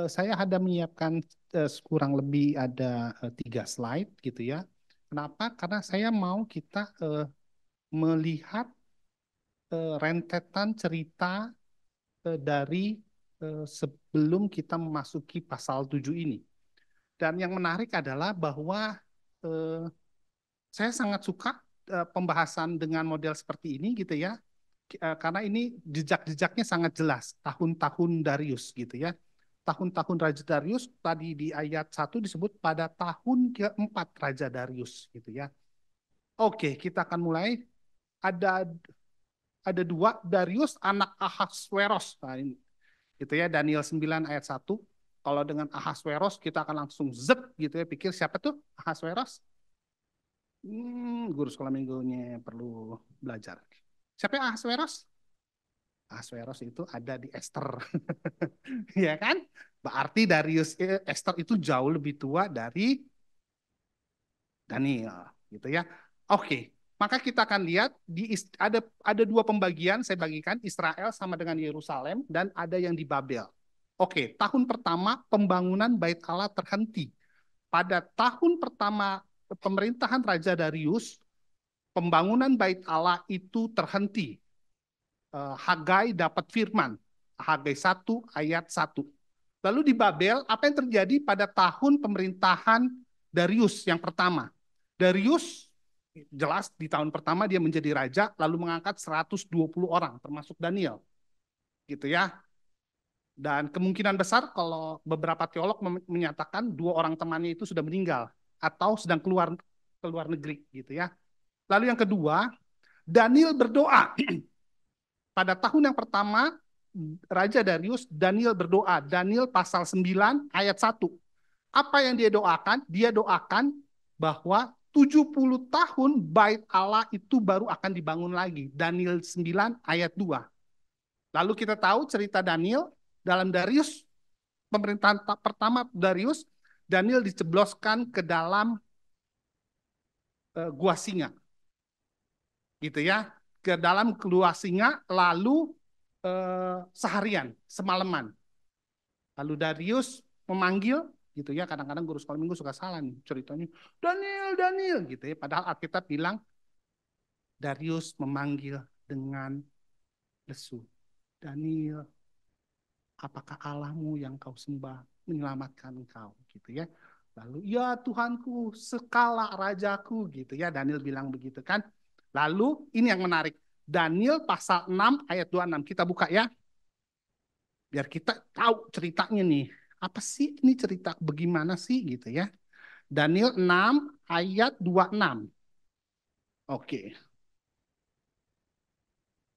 saya ada menyiapkan kurang lebih ada 3 slide gitu ya. Kenapa? Karena saya mau kita melihat rentetan cerita dari sebelum kita memasuki pasal 7 ini. Dan yang menarik adalah bahwa eh, saya sangat suka pembahasan dengan model seperti ini gitu ya. Karena ini jejak-jejaknya sangat jelas, tahun-tahun Darius gitu ya. Tahun-tahun Raja Darius tadi di ayat 1 disebut pada tahun keempat Raja Darius gitu ya. Oke, kita akan mulai. Ada ada dua, Darius anak Ahasveros. Nah, ini, gitu ya, Daniel 9 ayat 1. Kalau dengan Ahasveros kita akan langsung zep gitu ya, pikir siapa tuh Ahasveros? Guru sekolah minggunya perlu belajar. Siapa yang Ahasveros? Ahasveros itu ada di Esther. Ya kan? Berarti Darius Esther itu jauh lebih tua dari Daniel, gitu ya. Oke, maka kita akan lihat ada dua pembagian, saya bagikan Israel sama dengan Yerusalem dan ada yang di Babel. Oke, tahun pertama pembangunan Bait Allah terhenti. Pada tahun pertama pemerintahan Raja Darius, pembangunan Bait Allah itu terhenti. Hagai dapat firman. Hagai 1 ayat 1. Lalu di Babel, apa yang terjadi pada tahun pemerintahan Darius yang pertama? Darius jelas di tahun pertama dia menjadi raja, lalu mengangkat 120 orang, termasuk Daniel. Gitu ya. Dan kemungkinan besar kalau beberapa teolog menyatakan 2 orang temannya itu sudah meninggal atau sedang keluar negeri gitu ya. Lalu yang kedua, Daniel berdoa. Pada tahun yang pertama Raja Darius, Daniel berdoa. Daniel pasal 9 ayat 1. Apa yang dia doakan? Dia doakan bahwa 70 tahun bait Allah itu baru akan dibangun lagi. Daniel 9 ayat 2. Lalu kita tahu cerita Daniel dalam Darius, pemerintahan pertama Darius, Daniel dicebloskan ke dalam gua singa. Gitu ya. Ke dalam gua singa lalu seharian, semalaman. Lalu Darius memanggil gitu ya, kadang-kadang guru sekolah minggu suka salah nih ceritanya, Daniel, Daniel gitu ya, padahal Alkitab bilang Darius memanggil dengan lesu, Daniel, apakah Allahmu yang kau sembah menyelamatkan engkau gitu ya. Lalu ya Tuhanku, sekala rajaku gitu ya, Daniel bilang begitu kan. Lalu ini yang menarik, Daniel pasal 6 ayat 26, kita buka ya biar kita tahu ceritanya nih, apa sih ini cerita bagaimana sih gitu ya. Daniel 6 ayat 26. Oke.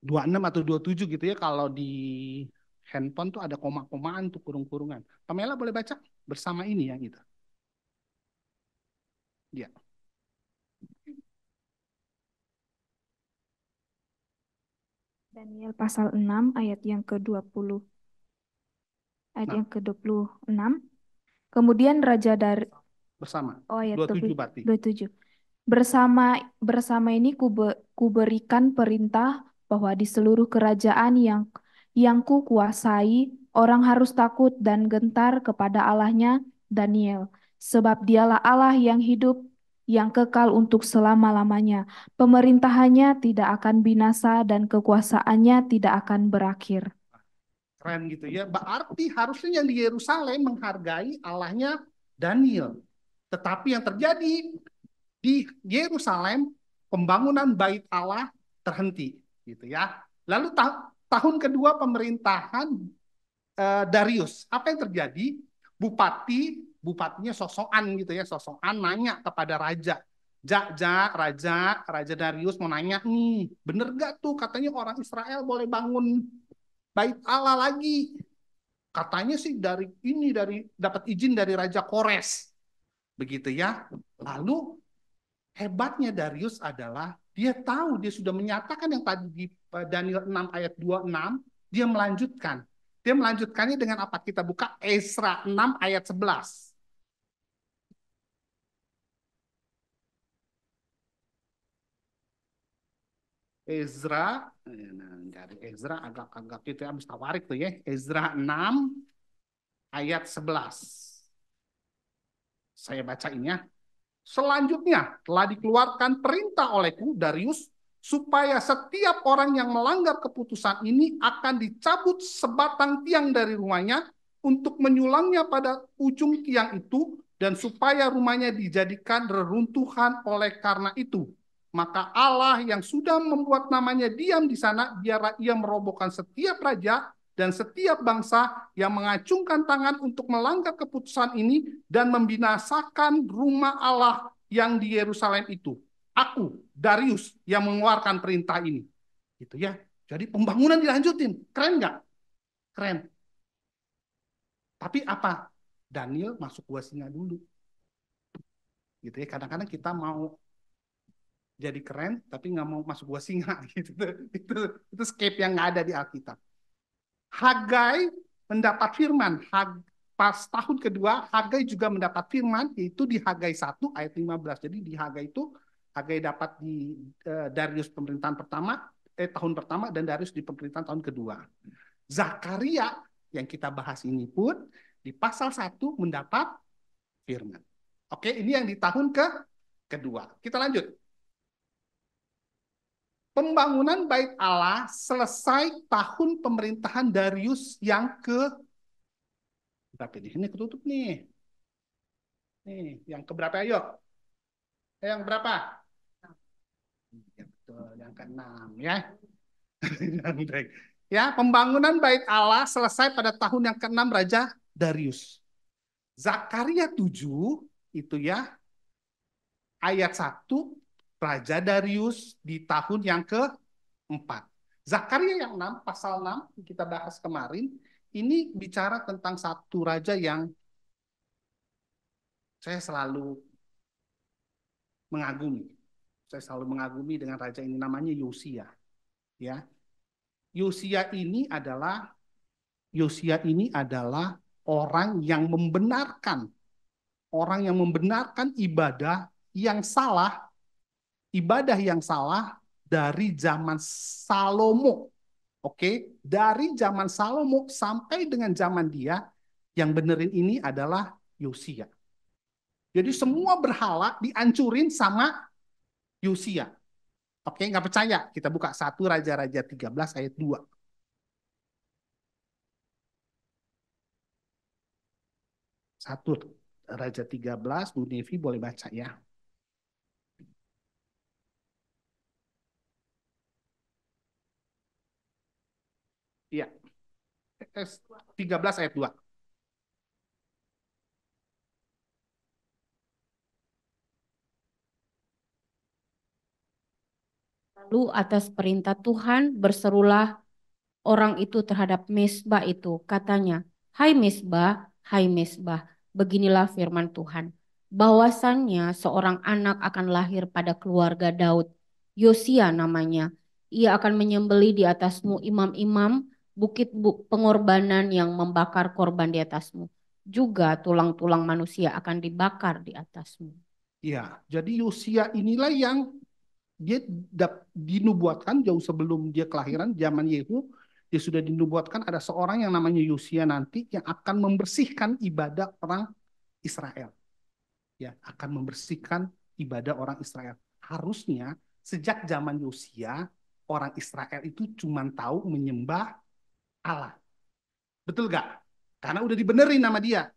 26 atau 27 gitu ya, kalau di handphone tuh ada koma-komaan tuh, kurung-kurungan. Pamela boleh baca bersama ini ya gitu. Ya. Daniel pasal 6 ayat yang ke-20. Ayat Nah, yang ke-26. Kemudian Raja dari bersama. ayat 27 berarti. 27. Bersama bersama ini kuberikan perintah bahwa di seluruh kerajaan yang kukuasai orang harus takut dan gentar kepada Allahnya Daniel, sebab dialah Allah yang hidup yang kekal untuk selama-lamanya. Pemerintahannya tidak akan binasa dan kekuasaannya tidak akan berakhir. Keren gitu ya. Berarti harusnya yang di Yerusalem menghargai Allahnya Daniel. Tetapi yang terjadi di Yerusalem, pembangunan bait Allah terhenti gitu ya. Lalu tahun kedua pemerintahan Darius, apa yang terjadi? Bupatinya sosokan gitu ya, sosokan nanya kepada raja. Raja Darius mau nanya nih, bener gak tuh katanya orang Israel boleh bangun bait Allah lagi? Katanya sih dari dapat izin dari Raja Kores. Begitu ya. Lalu hebatnya Darius adalah dia tahu, dia sudah menyatakan yang tadi di Daniel 6 ayat 26, dia melanjutkan. Dia melanjutkannya dengan apa? Kita buka Ezra 6 ayat 11. Ezra, Ezra agak-agak itu habis tawarik tuh ya. Ezra 6 ayat 11. Saya bacain ya. Selanjutnya telah dikeluarkan perintah olehku, Darius, supaya setiap orang yang melanggar keputusan ini akan dicabut sebatang tiang dari rumahnya untuk menyulangnya pada ujung tiang itu, dan supaya rumahnya dijadikan reruntuhan oleh karena itu. Maka Allah yang sudah membuat namanya diam di sana, biarlah ia merobohkan setiap raja dan setiap bangsa yang mengacungkan tangan untuk melanggar keputusan ini dan membinasakan rumah Allah yang di Yerusalem itu. Aku, Darius, yang mengeluarkan perintah ini. Gitu ya. Jadi pembangunan dilanjutin. Keren nggak? Keren. Tapi apa? Daniel masuk gua singa dulu. Gitu ya. Kadang-kadang kita mau jadi keren, tapi nggak mau masuk gua singa. Gitu. Itu scape yang nggak ada di Alkitab. Hagai mendapat firman. Pas tahun kedua, Hagai juga mendapat firman, yaitu di Hagai 1 ayat 15. Jadi di Hagai itu, Hagai dapat di Darius pemerintahan pertama, tahun pertama, dan Darius di pemerintahan tahun kedua. Zakaria, yang kita bahas ini pun, di pasal 1 mendapat firman. Oke, ini yang di tahun kedua. Kita lanjut. Pembangunan Bait Allah selesai tahun pemerintahan Darius yang berapa ini? Ini ketutup nih. Nih, yang keberapa ayo? Yang berapa? Ya, betul, yang keenam ya. Ya, pembangunan Bait Allah selesai pada tahun yang keenam Raja Darius. Zakaria 7 itu ya, ayat 1 Raja Darius di tahun yang keempat. Zakaria yang 6, pasal 6 kita bahas kemarin, ini bicara tentang satu raja yang saya selalu mengagumi. Saya selalu mengagumi dengan raja ini, namanya Yosia. Ya, Yosia ini adalah orang yang membenarkan ibadah yang salah dari zaman Salomo. Oke, dari zaman Salomo sampai dengan zaman dia, yang benerin ini adalah Yosia. Jadi semua berhala dihancurin sama Yosia. Oke, nggak percaya? Kita buka 1 Raja-Raja 13 ayat 2. Satu Raja 13, Bu Devi boleh baca ya. Iya, 13 ayat 2. Lalu atas perintah Tuhan berserulah orang itu terhadap Mesbah itu. Katanya, hai Mesbah, beginilah firman Tuhan. Bahwasannya seorang anak akan lahir pada keluarga Daud. Yosia namanya. Ia akan menyembelih di atasmu imam-imam, bukit pengorbanan yang membakar korban di atasmu. Juga tulang-tulang manusia akan dibakar di atasmu. Ya, jadi Yosia inilah yang dia dinubuatkan jauh sebelum dia kelahiran, zaman Yehu, dia sudah dinubuatkan ada seorang yang namanya Yosia nanti yang akan membersihkan ibadah orang Israel. Ya, akan membersihkan ibadah orang Israel. Harusnya sejak zaman Yosia, orang Israel itu cuma tahu menyembah Allah. Betul gak? Karena udah dibenerin nama dia.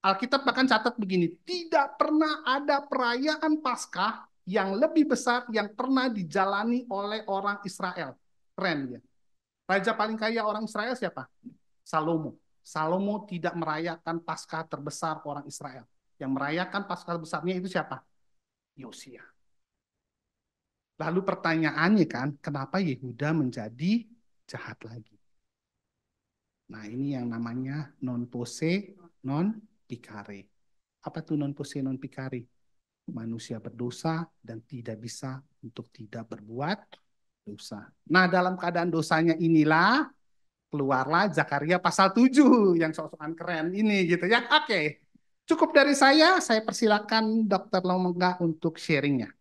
Alkitab bahkan catat begini, tidak pernah ada perayaan Paskah yang lebih besar yang pernah dijalani oleh orang Israel. Keren ya. Raja paling kaya orang Israel siapa? Salomo. Salomo tidak merayakan Paskah terbesar orang Israel. Yang merayakan Paskah besarnya itu siapa? Yosia. Lalu pertanyaannya kan, kenapa Yehuda menjadi jahat lagi? Nah, ini yang namanya non pose, non pikare. Apa tuh non pose, non pikare? Manusia berdosa dan tidak bisa untuk tidak berbuat dosa. Nah, dalam keadaan dosanya inilah keluarlah Zakaria pasal 7 yang sok-sokan keren ini gitu ya. Oke. Cukup dari saya persilakan Dr. Lomengga untuk sharingnya.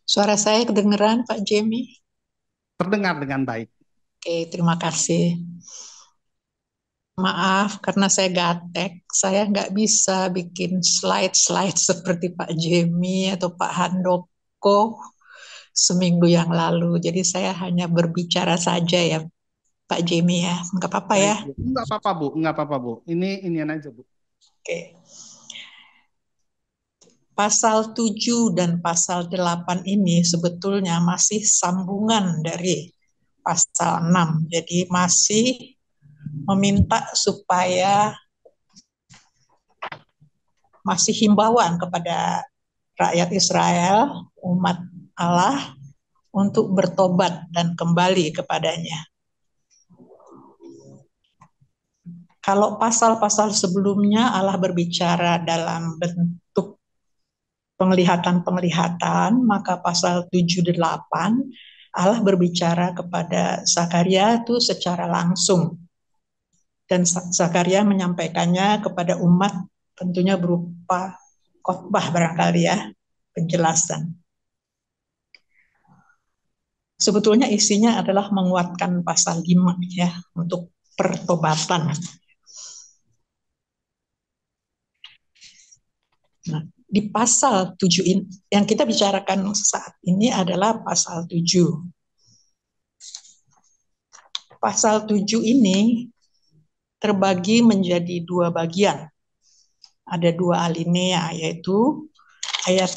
Suara saya kedengeran, Pak Jamie? Terdengar dengan baik. Oke, terima kasih. Maaf, karena saya gaptek, saya nggak bisa bikin slide-slide seperti Pak Jamie atau Pak Handoko seminggu yang lalu. Jadi saya hanya berbicara saja ya, Pak Jamie ya. Nggak apa-apa ya. Baik, Bu. Enggak apa-apa, Bu. Enggak apa-apa, Bu. Inian aja, Bu. Oke. Pasal 7 dan pasal 8 ini sebetulnya masih sambungan dari pasal 6. Jadi masih meminta supaya masih himbauan kepada rakyat Israel, umat Allah, untuk bertobat dan kembali kepadanya. Kalau pasal-pasal sebelumnya Allah berbicara dalam bentuk penglihatan-penglihatan, maka pasal 7-8 Allah berbicara kepada Zakaria itu secara langsung. Dan Zakaria menyampaikannya kepada umat tentunya berupa khotbah barangkali ya, penjelasan. Sebetulnya isinya adalah menguatkan pasal 5 ya, untuk pertobatan. Nah, di pasal 7 ini, yang kita bicarakan saat ini adalah pasal 7. Pasal 7 ini terbagi menjadi 2 bagian. Ada 2 alinea, yaitu ayat,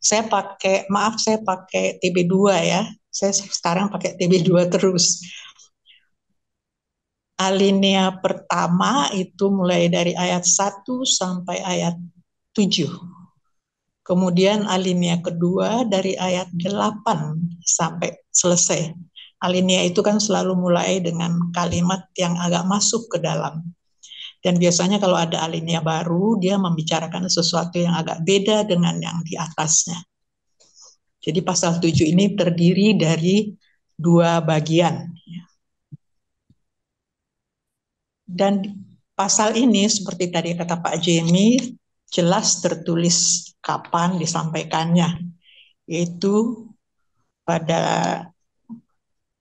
saya pakai TB2 ya. Saya sekarang pakai TB2 terus. Alinea pertama itu mulai dari ayat 1 sampai ayat 7. Kemudian alinea kedua dari ayat 8 sampai selesai. Alinea itu kan selalu mulai dengan kalimat yang agak masuk ke dalam. Dan biasanya kalau ada alinea baru, dia membicarakan sesuatu yang agak beda dengan yang di atasnya. Jadi pasal 7 ini terdiri dari 2 bagian. Dan pasal ini seperti tadi kata Pak Jamie, jelas tertulis kapan disampaikannya, yaitu pada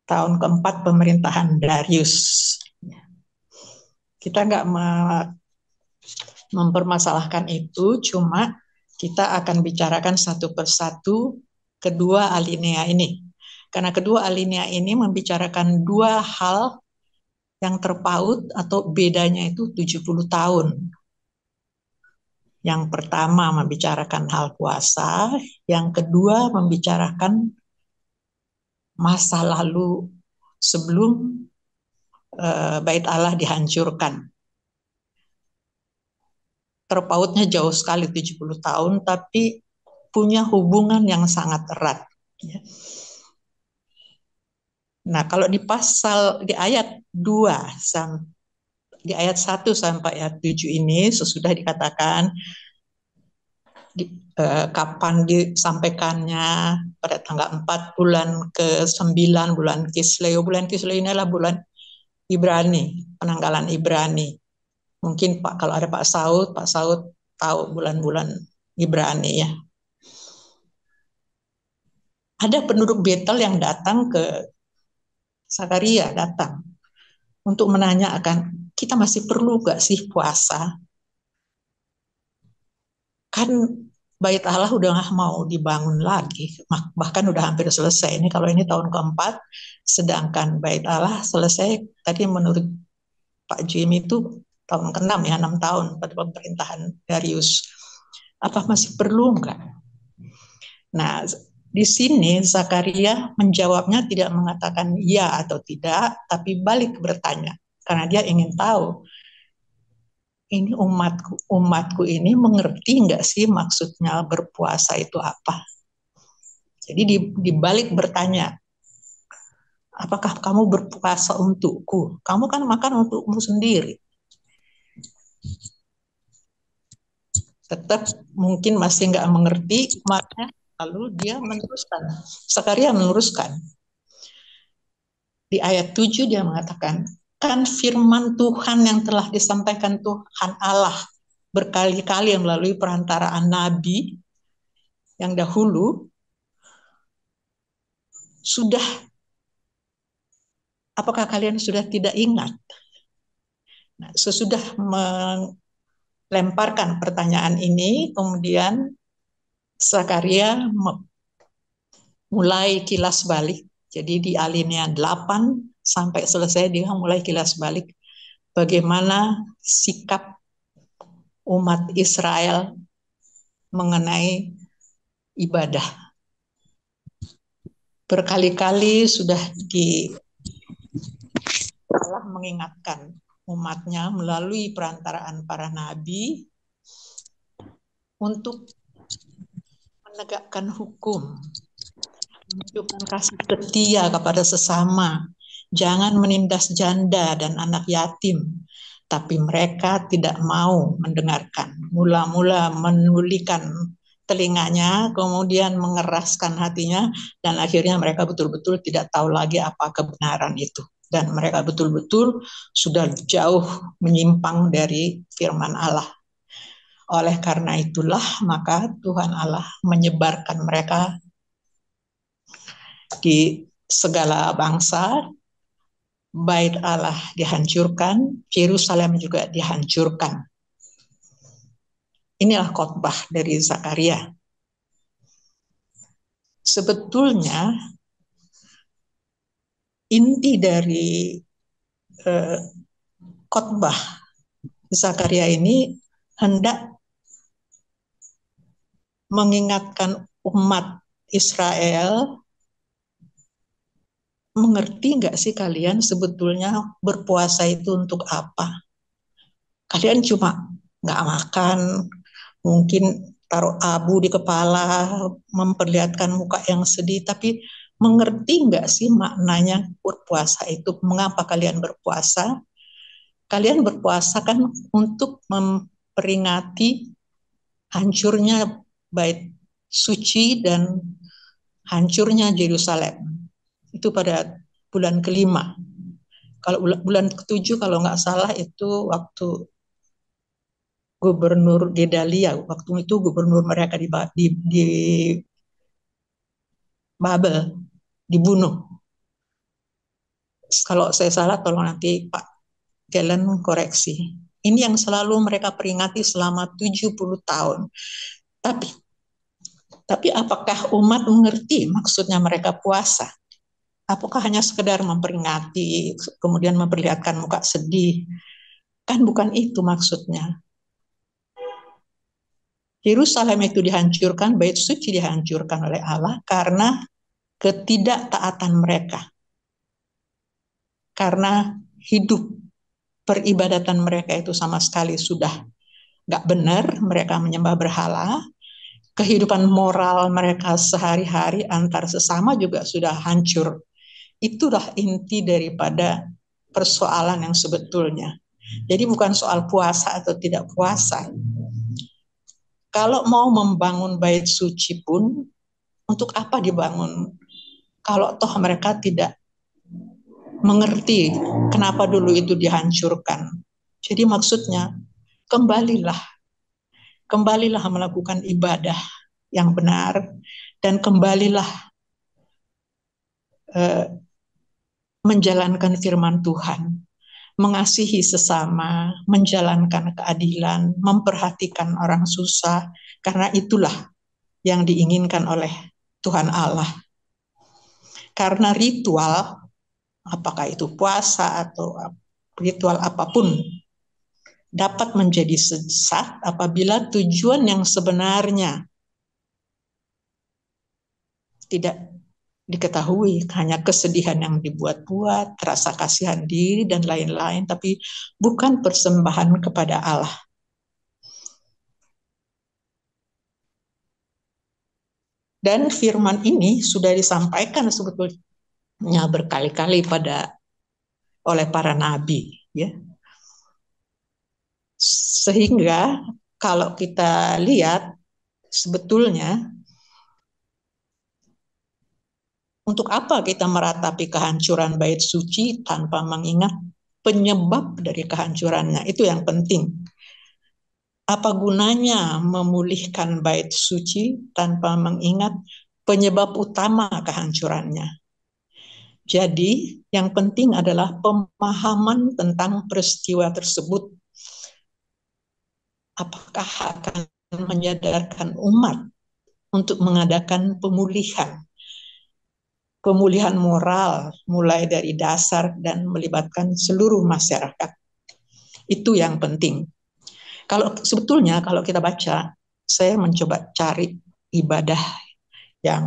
tahun keempat pemerintahan Darius. Kita nggak mempermasalahkan itu, cuma kita akan bicarakan satu persatu kedua alinea ini. Karena kedua alinea ini membicarakan 2 hal yang terpaut atau bedanya itu 70 tahun. Yang pertama membicarakan hal puasa, yang kedua membicarakan masa lalu sebelum Bait Allah dihancurkan. Terpautnya jauh sekali 70 tahun, tapi punya hubungan yang sangat erat. Nah, kalau di ayat 2 di ayat 1 sampai ayat 7 ini sesudah dikatakan kapan disampaikannya, pada tanggal 4 bulan ke-9 bulan Kisleu. Bulan Kisleu ini adalah bulan Ibrani, penanggalan Ibrani. Mungkin kalau ada Pak Saud tahu bulan-bulan Ibrani ya. Ada penduduk Betel yang datang ke Zakaria, datang untuk menanyakan, kita masih perlu gak sih puasa? Kan Bait Allah udah nggak mau dibangun lagi, bahkan udah hampir selesai. Ini kalau ini tahun keempat, sedangkan Bait Allah selesai tadi menurut Pak Jimmy itu tahun ke-6 ya, 6 tahun pada pemerintahan Darius. Apa masih perlu enggak? Nah, di sini Zakaria menjawabnya tidak mengatakan ya atau tidak, tapi balik bertanya. Karena dia ingin tahu, ini umatku ini mengerti enggak sih maksudnya berpuasa itu apa? Jadi dibalik bertanya, apakah kamu berpuasa untukku? Kamu kan makan untukmu sendiri. Tetap mungkin masih nggak mengerti, maka lalu dia meneruskan. Zakaria meneruskan. Di ayat 7 dia mengatakan, kan firman Tuhan yang telah disampaikan Tuhan Allah berkali-kali melalui perantaraan nabi yang dahulu apakah kalian sudah tidak ingat? Nah, sesudah melemparkan pertanyaan ini, kemudian Zakaria mulai kilas balik. Jadi di alinea 8 sampai selesai dia mulai kilas balik bagaimana sikap umat Israel mengenai ibadah. Berkali-kali sudah Allah mengingatkan umatnya melalui perantaraan para nabi untuk menegakkan hukum, menunjukkan kasih setia kepada sesama, jangan menindas janda dan anak yatim. Tapi mereka tidak mau mendengarkan. Mula-mula menulikan telinganya, kemudian mengeraskan hatinya, dan akhirnya mereka betul-betul tidak tahu lagi apa kebenaran itu. Dan mereka betul-betul sudah jauh menyimpang dari firman Allah. Oleh karena itulah maka Tuhan Allah menyebarkan mereka di segala bangsa, bait Allah dihancurkan, Yerusalem juga dihancurkan. Inilah khotbah dari Zakaria. Sebetulnya inti dari khotbah Zakaria ini hendak mengingatkan umat Israel, mengerti nggak sih kalian sebetulnya berpuasa itu untuk apa? Kalian cuma nggak makan, mungkin taruh abu di kepala, memperlihatkan muka yang sedih, tapi mengerti nggak sih maknanya berpuasa itu? Mengapa kalian berpuasa? Kalian berpuasa kan untuk memperingati hancurnya bait suci dan hancurnya Yerusalem. Itu pada bulan kelima. Kalau bulan ketujuh kalau nggak salah itu waktu Gubernur Gedalia, waktu itu gubernur mereka di Babel, dibunuh. Kalau saya salah tolong nanti Pak Galen koreksi. Ini yang selalu mereka peringati selama 70 tahun. Tapi apakah umat mengerti maksudnya mereka puasa? Apakah hanya sekedar memperingati, kemudian memperlihatkan muka sedih? Kan bukan itu maksudnya. Yerusalem itu dihancurkan, bait suci dihancurkan oleh Allah karena ketidaktaatan mereka. Karena hidup peribadatan mereka itu sama sekali sudah nggak benar, mereka menyembah berhala, kehidupan moral mereka sehari-hari antar sesama juga sudah hancur. Itulah inti daripada persoalan yang sebetulnya. Jadi bukan soal puasa atau tidak puasa. Kalau mau membangun bait suci pun, untuk apa dibangun? Kalau toh mereka tidak mengerti kenapa dulu itu dihancurkan. Jadi maksudnya, kembalilah melakukan ibadah yang benar, dan kembalilah menjalankan firman Tuhan, mengasihi sesama, menjalankan keadilan, memperhatikan orang susah, karena itulah yang diinginkan oleh Tuhan Allah. Karena ritual, apakah itu puasa atau ritual apapun, dapat menjadi sesat apabila tujuan yang sebenarnya tidak diketahui, hanya kesedihan yang dibuat-buat, rasa kasihan diri dan lain-lain, tapi bukan persembahan kepada Allah. Dan firman ini sudah disampaikan sebetulnya berkali-kali oleh para nabi, ya. Sehingga kalau kita lihat sebetulnya untuk apa kita meratapi kehancuran bait suci tanpa mengingat penyebab dari kehancurannya? Itu yang penting. Apa gunanya memulihkan bait suci tanpa mengingat penyebab utama kehancurannya? Jadi yang penting adalah pemahaman tentang peristiwa tersebut. Apakah akan menyadarkan umat untuk mengadakan pemulihan moral mulai dari dasar dan melibatkan seluruh masyarakat. Itu yang penting. Sebetulnya kalau kita baca, saya mencoba cari ibadah yang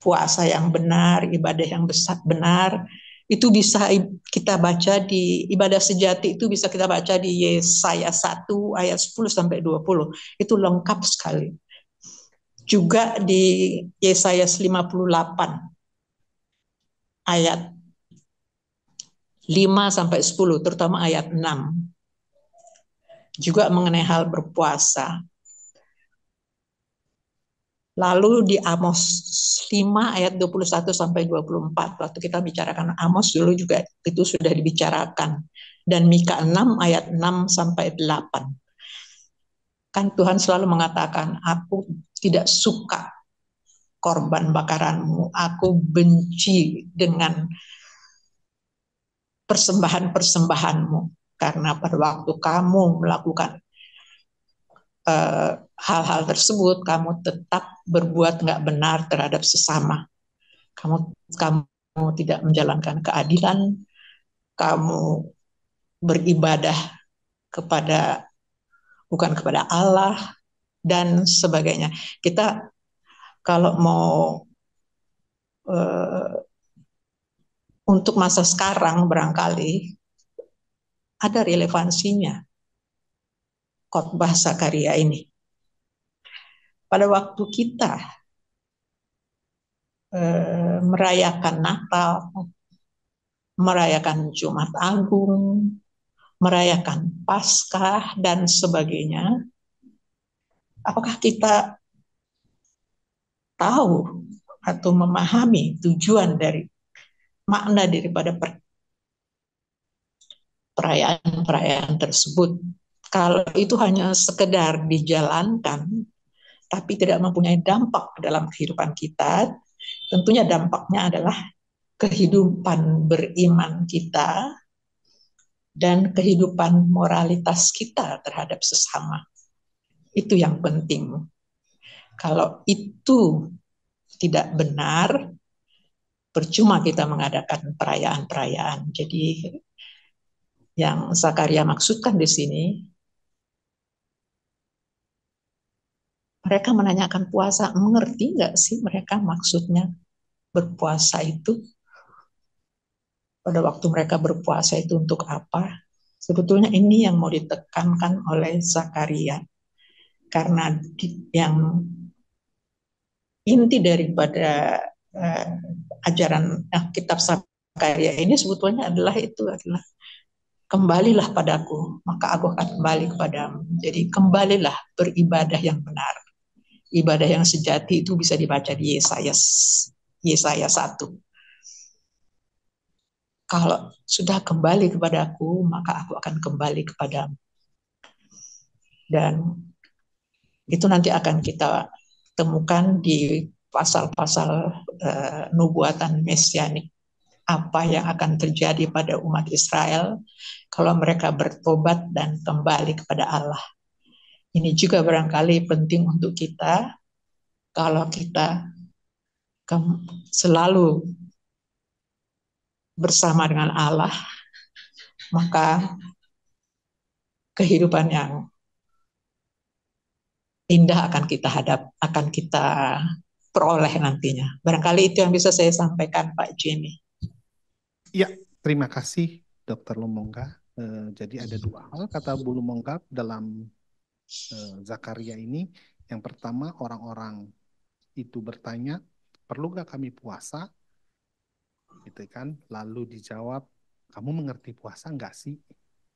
puasa yang benar, ibadah yang benar, itu bisa kita baca di ibadah sejati, itu bisa kita baca di Yesaya 1 ayat 10 sampai 20. Itu lengkap sekali. Juga di Yesaya 58 ayat 5 sampai 10, terutama ayat 6. Juga mengenai hal berpuasa. Lalu di Amos 5 ayat 21 sampai 24, waktu kita bicarakan Amos dulu juga itu sudah dibicarakan. Dan Mika 6 ayat 6 sampai 8. Kan Tuhan selalu mengatakan, aku tidak suka korban bakaranmu, aku benci dengan persembahan-persembahanmu. Karena pada waktu kamu melakukan hal-hal tersebut, kamu tetap berbuat nggak benar terhadap sesama. Kamu tidak menjalankan keadilan, kamu beribadah bukan kepada Allah dan sebagainya. Kita kalau mau untuk masa sekarang barangkali ada relevansinya khotbah Zakaria ini. Pada waktu kita merayakan Natal, merayakan Jumat Agung, merayakan Paskah dan sebagainya, apakah kita tahu atau memahami tujuan dari makna daripada perayaan-perayaan tersebut? Kalau itu hanya sekedar dijalankan, tapi tidak mempunyai dampak dalam kehidupan kita, tentunya dampaknya adalah kehidupan beriman kita dan kehidupan moralitas kita terhadap sesama. Itu yang penting. Kalau itu tidak benar, percuma kita mengadakan perayaan-perayaan. Jadi yang Zakaria maksudkan di sini, mereka menanyakan puasa, mengerti nggak sih mereka maksudnya berpuasa itu? Pada waktu mereka berpuasa itu untuk apa? Sebetulnya ini yang mau ditekankan oleh Zakaria. Karena yang inti daripada ajaran kitab Zakaria ini sebetulnya adalah kembalilah padaku, maka aku akan kembali kepadamu. Jadi kembalilah beribadah yang benar. Ibadah yang sejati itu bisa dibaca di Yesaya 1. Kalau sudah kembali kepadaku, maka aku akan kembali kepadamu. Dan itu nanti akan kita temukan di pasal-pasal nubuatan mesianik. Apa yang akan terjadi pada umat Israel kalau mereka bertobat dan kembali kepada Allah. Ini juga barangkali penting untuk kita, kalau kita selalu bersama dengan Allah, maka kehidupan yang indah akan kita peroleh nantinya. Barangkali itu yang bisa saya sampaikan, Pak Jimmy. Ya, terima kasih Dr. Lumongga. Jadi ada dua hal kata Bu Lumongga dalam Zakaria ini. Yang pertama, orang-orang itu bertanya, perlu nggak kami puasa? Gitu kan? Lalu dijawab, kamu mengerti puasa nggak sih?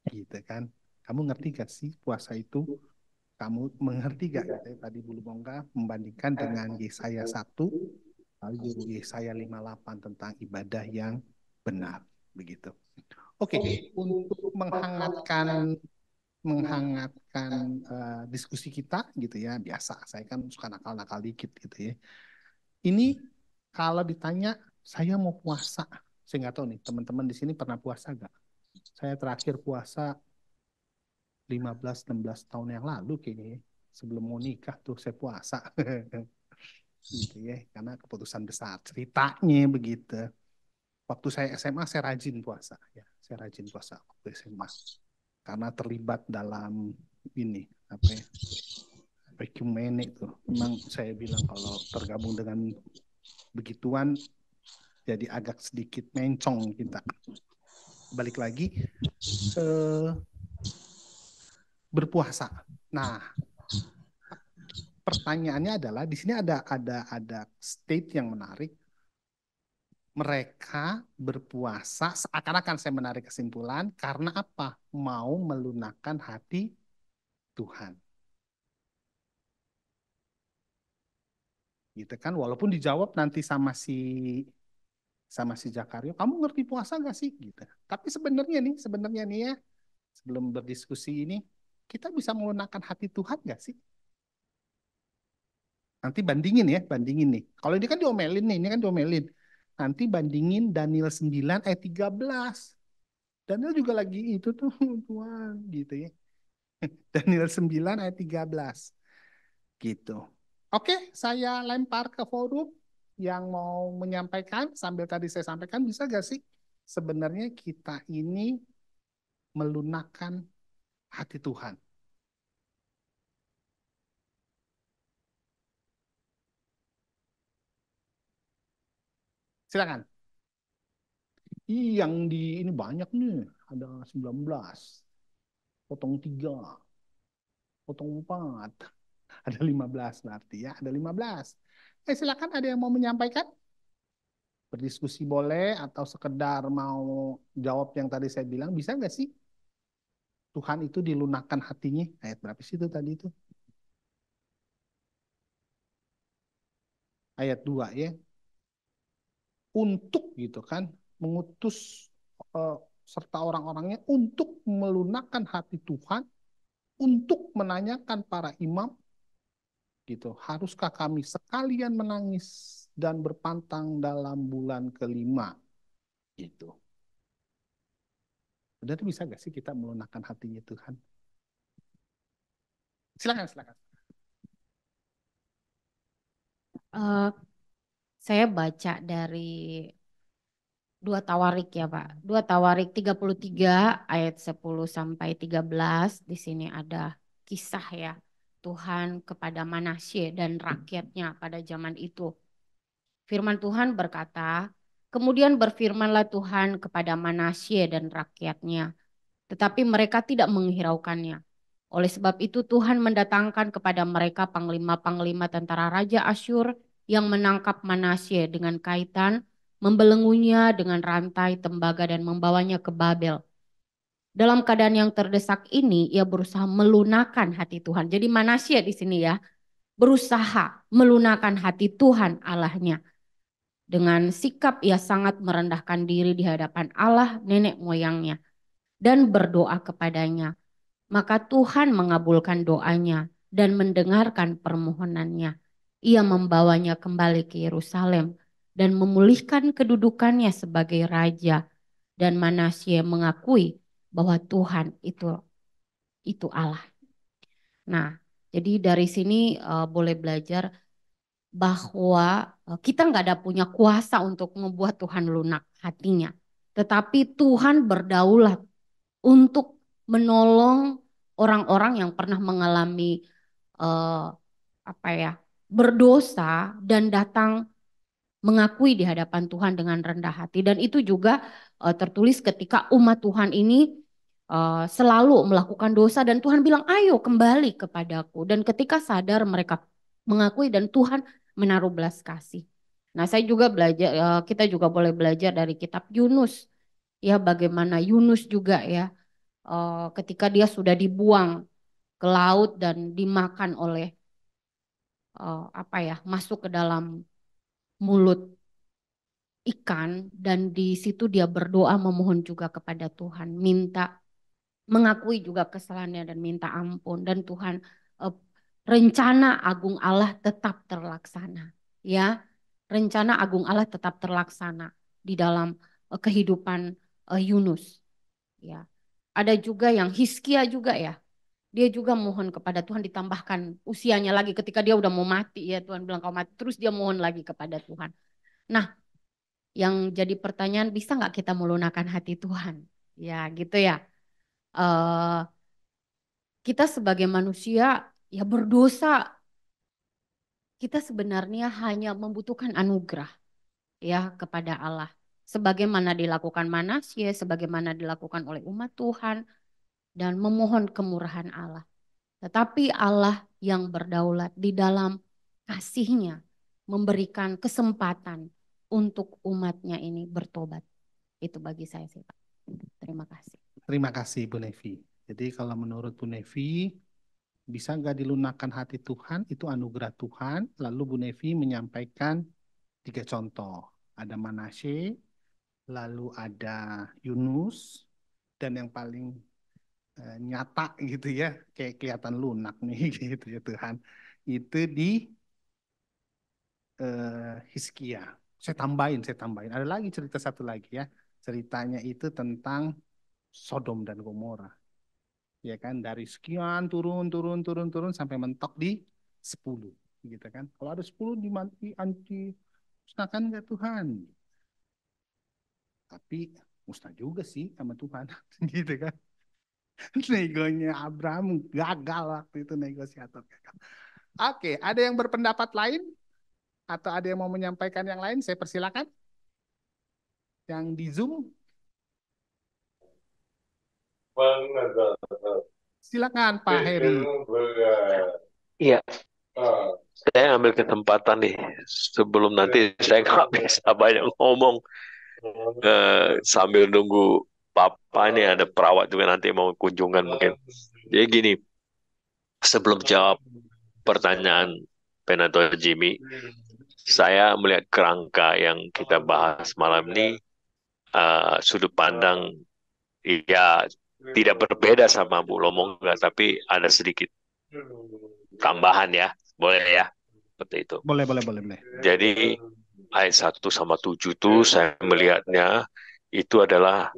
Gitu kan? Kamu ngerti nggak sih puasa itu? Kamu mengerti nggak? Gitu, tadi Bu Lumongga membandingkan dengan Yesaya 1, lalu Yesaya 58 tentang ibadah yang benar, begitu. Oke, untuk menghangatkan diskusi kita gitu ya, biasa saya kan suka nakal-nakal dikit gitu ya. Ini kalau ditanya saya mau puasa. Saya nggak tahu nih, teman-teman di sini pernah puasa nggak? Saya terakhir puasa 15-16 tahun yang lalu kayaknya ya. Sebelum mau nikah tuh saya puasa. Gitu ya, karena keputusan besar. Ceritanya begitu. Waktu saya SMA saya rajin puasa ya. Saya rajin puasa waktu SMA. Karena terlibat dalam ini apa ya? Ekumenik tuh. Memang saya bilang kalau tergabung dengan begituan jadi agak sedikit mencong kita. Balik lagi berpuasa. Nah, pertanyaannya adalah di sini ada state yang menarik. Mereka berpuasa seakan-akan saya menarik kesimpulan karena apa? Mau melunakkan hati Tuhan. Gitu kan? Walaupun dijawab nanti sama si Jakario, kamu ngerti puasa gak sih? Gitu. Tapi sebenarnya nih ya, sebelum berdiskusi ini, kita bisa melunakkan hati Tuhan gak sih? Nanti bandingin nih. Kalau ini kan diomelin nih, ini kan diomelin. Nanti bandingin Daniel 9 ayat 13. Daniel juga lagi itu tuh, Tuhan, gitu ya. Daniel 9 ayat 13. Gitu. Oke, saya lempar ke forum yang mau menyampaikan. Sambil tadi saya sampaikan, bisa gak sih sebenarnya kita ini melunakkan hati Tuhan? Silakan. Yang di ini banyak nih, ada 19, potong 3, potong 4, ada 15 berarti ya, ada 15. Silakan ada yang mau menyampaikan? Berdiskusi boleh atau sekedar mau jawab yang tadi saya bilang, bisa nggak sih? Tuhan itu dilunakkan hatinya, ayat berapa sih itu tadi itu? Ayat 2 ya. Untuk gitu kan, mengutus eh, serta orang-orangnya untuk melunakkan hati Tuhan, untuk menanyakan para imam gitu. Haruskah kami sekalian menangis dan berpantang dalam bulan kelima gitu. Benar bisa gak sih kita melunakkan hatinya Tuhan? Silakan. Eh, saya baca dari 2 Tawarik ya Pak. 2 Tawarik 33 ayat 10 sampai 13. Di sini ada kisah ya Tuhan kepada Manasye dan rakyatnya pada zaman itu. Firman Tuhan berkata, kemudian berfirmanlah Tuhan kepada Manasye dan rakyatnya, tetapi mereka tidak menghiraukannya. Oleh sebab itu Tuhan mendatangkan kepada mereka panglima-panglima tentara Raja Asyur yang menangkap Manasye dengan kaitan, membelenggunya dengan rantai tembaga dan membawanya ke Babel. Dalam keadaan yang terdesak ini, ia berusaha melunakkan hati Tuhan. Jadi Manasye di sini ya, berusaha melunakkan hati Tuhan Allahnya. Dengan sikap ia sangat merendahkan diri di hadapan Allah nenek moyangnya dan berdoa kepadanya. Maka Tuhan mengabulkan doanya dan mendengarkan permohonannya. Ia membawanya kembali ke Yerusalem dan memulihkan kedudukannya sebagai raja. Dan Manasye mengakui bahwa Tuhan itu Allah. Nah, jadi dari sini boleh belajar bahwa kita nggak ada punya kuasa untuk membuat Tuhan lunak hatinya. Tetapi Tuhan berdaulat untuk menolong orang-orang yang pernah mengalami eh, apa ya berdosa dan datang mengakui di hadapan Tuhan dengan rendah hati. Dan itu juga tertulis ketika umat Tuhan ini selalu melakukan dosa dan Tuhan bilang ayo kembali kepadaku. Dan ketika sadar mereka mengakui dan Tuhan menaruh belas kasih. Nah saya juga belajar, kita juga boleh belajar dari kitab Yunus. Ya bagaimana Yunus juga ya ketika dia sudah dibuang ke laut dan dimakan oleh apa ya masuk ke dalam mulut ikan dan di situ dia berdoa memohon juga kepada Tuhan, minta mengakui juga kesalahannya dan minta ampun dan Tuhan rencana agung Allah tetap terlaksana. Ya, rencana agung Allah tetap terlaksana di dalam kehidupan Yunus. Ya, ada juga yang Hizkia juga ya. Dia juga mohon kepada Tuhan ditambahkan usianya lagi ketika dia udah mau mati ya, Tuhan bilang kau mati, terus dia mohon lagi kepada Tuhan. Nah, yang jadi pertanyaan, bisa nggak kita melunakkan hati Tuhan? Ya gitu ya. Eh, kita sebagai manusia ya berdosa, kita sebenarnya hanya membutuhkan anugerah ya kepada Allah. Sebagaimana dilakukan Manasye, sebagaimana dilakukan oleh umat Tuhan, dan memohon kemurahan Allah. Tetapi Allah yang berdaulat di dalam kasih-Nya memberikan kesempatan untuk umatnya ini bertobat. Itu bagi saya sih Pak. Terima kasih. Terima kasih Bu Nevi. Jadi kalau menurut Bu Nevi, bisa nggak dilunakkan hati Tuhan, itu anugerah Tuhan. Lalu Bu Nevi menyampaikan 3 contoh. Ada Manasye, lalu ada Yunus, dan yang paling nyata gitu ya, kayak kelihatan lunak nih gitu ya Tuhan. Itu di Hizkia. Saya tambahin. Ada lagi cerita satu lagi ya. Ceritanya itu tentang Sodom dan Gomora. Ya kan, dari sekian turun sampai mentok di 10 gitu kan. Kalau ada 10 anti musnahkan nggak Tuhan? Tapi musnah juga sih sama Tuhan gitu kan. Negonya Abraham gagal waktu itu, negosiator gagal. Oke, ada yang berpendapat lain atau ada yang mau menyampaikan yang lain? Saya persilakan. Yang di Zoom, silakan Pak Heri. Iya, saya ambil kesempatan nih sebelum nanti saya nggak bisa banyak ngomong sambil nunggu Papa ini ada perawat juga nanti mau kunjungan mungkin. Jadi gini, sebelum jawab pertanyaan Penato Jimmy, saya melihat kerangka yang kita bahas malam ini, sudut pandang ya tidak berbeda sama Bu Lomongga, tapi ada sedikit tambahan ya, boleh ya, seperti itu. Boleh. Jadi ayat 1 sama 7 itu saya melihatnya itu adalah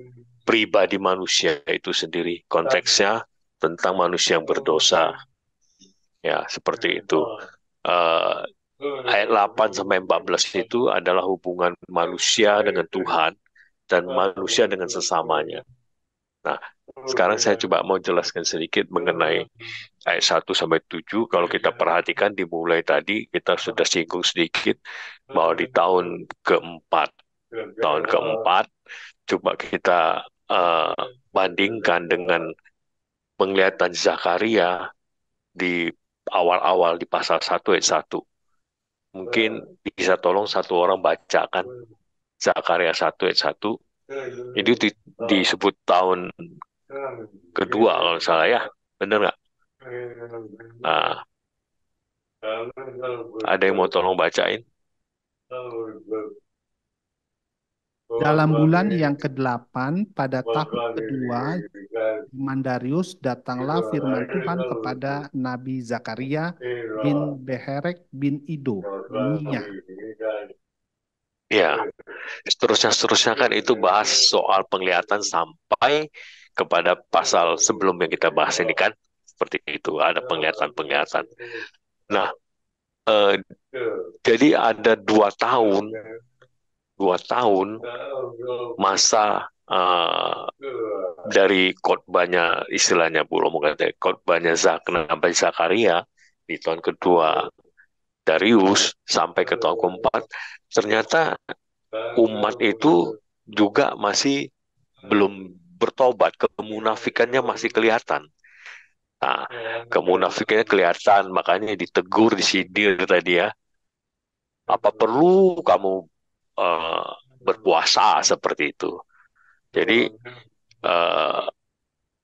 pribadi manusia itu sendiri. Konteksnya tentang manusia yang berdosa. Ya, seperti itu. Ayat 8 sampai 14 itu adalah hubungan manusia dengan Tuhan dan manusia dengan sesamanya. Nah, sekarang saya coba mau jelaskan sedikit mengenai ayat 1 sampai 7. Kalau kita perhatikan dimulai tadi, kita sudah singgung sedikit bahwa di tahun keempat, coba kita bandingkan dengan penglihatan Zakaria di awal-awal di pasal 1 ayat 1. Mungkin bisa tolong satu orang bacakan Zakaria 1 ayat 1. Itu disebut tahun kedua kalau salah ya, benar nggak? Nah, ada yang mau tolong bacain? Dalam bulan yang ke-8 pada tahun kedua Mandarius, datanglah firman Tuhan kepada Nabi Zakaria bin Beherek bin Ido, bunyinya. Ya, seterusnya kan itu bahas soal penglihatan sampai kepada pasal sebelum yang kita bahas ini kan, seperti itu, ada penglihatan. Nah, jadi ada 2 tahun masa dari khotbahnya, istilahnya Bu Romo kata khotbahnya Nabi Zakaria di tahun kedua Darius sampai ke tahun keempat, ternyata umat itu juga masih belum bertobat, kemunafikannya masih kelihatan. Nah, kemunafikannya kelihatan, makanya ditegur, disindir tadi ya. Apa perlu kamu berpuasa seperti itu? Jadi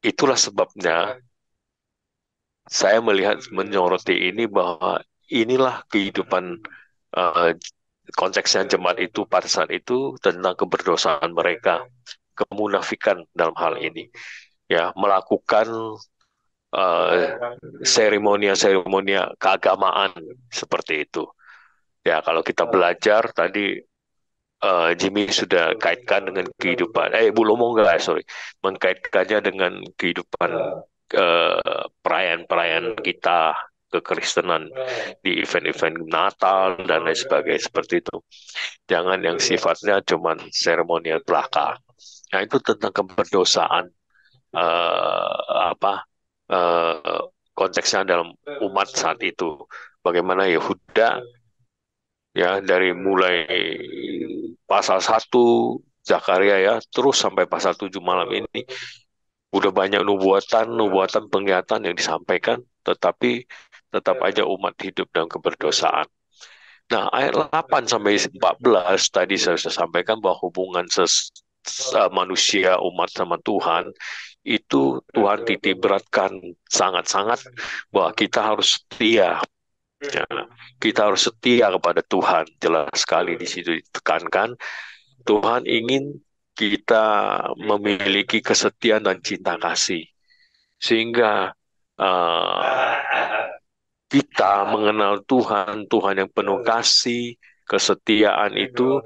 itulah sebabnya saya melihat menyoroti ini bahwa inilah kehidupan konteksnya jemaat itu pada saat itu tentang keberdosaan mereka, kemunafikan dalam hal ini, ya melakukan seremonia keagamaan seperti itu. Ya, kalau kita belajar tadi Jimmy sudah kaitkan dengan kehidupan, Bu Lomo enggak, sorry, mengkaitkannya dengan kehidupan perayaan-perayaan kita kekristenan di event-event Natal dan lain sebagainya seperti itu. Jangan yang sifatnya cuman seremonial belaka. Nah, itu tentang keberdosaan apa konteksnya dalam umat saat itu. Bagaimana Yehuda ya dari mulai pasal 1 Zakaria ya terus sampai pasal 7 malam ini udah banyak nubuatan penglihatan yang disampaikan, tetapi tetap aja umat hidup dalam keberdosaan. Nah, ayat 8 sampai 14 tadi saya sudah sampaikan bahwa hubungan manusia umat sama Tuhan itu Tuhan titik beratkan sangat-sangat bahwa kita harus setia. Ya, kita harus setia kepada Tuhan. Jelas sekali di situ ditekankan Tuhan ingin kita memiliki kesetiaan dan cinta kasih sehingga kita mengenal Tuhan, Tuhan yang penuh kasih, kesetiaan itu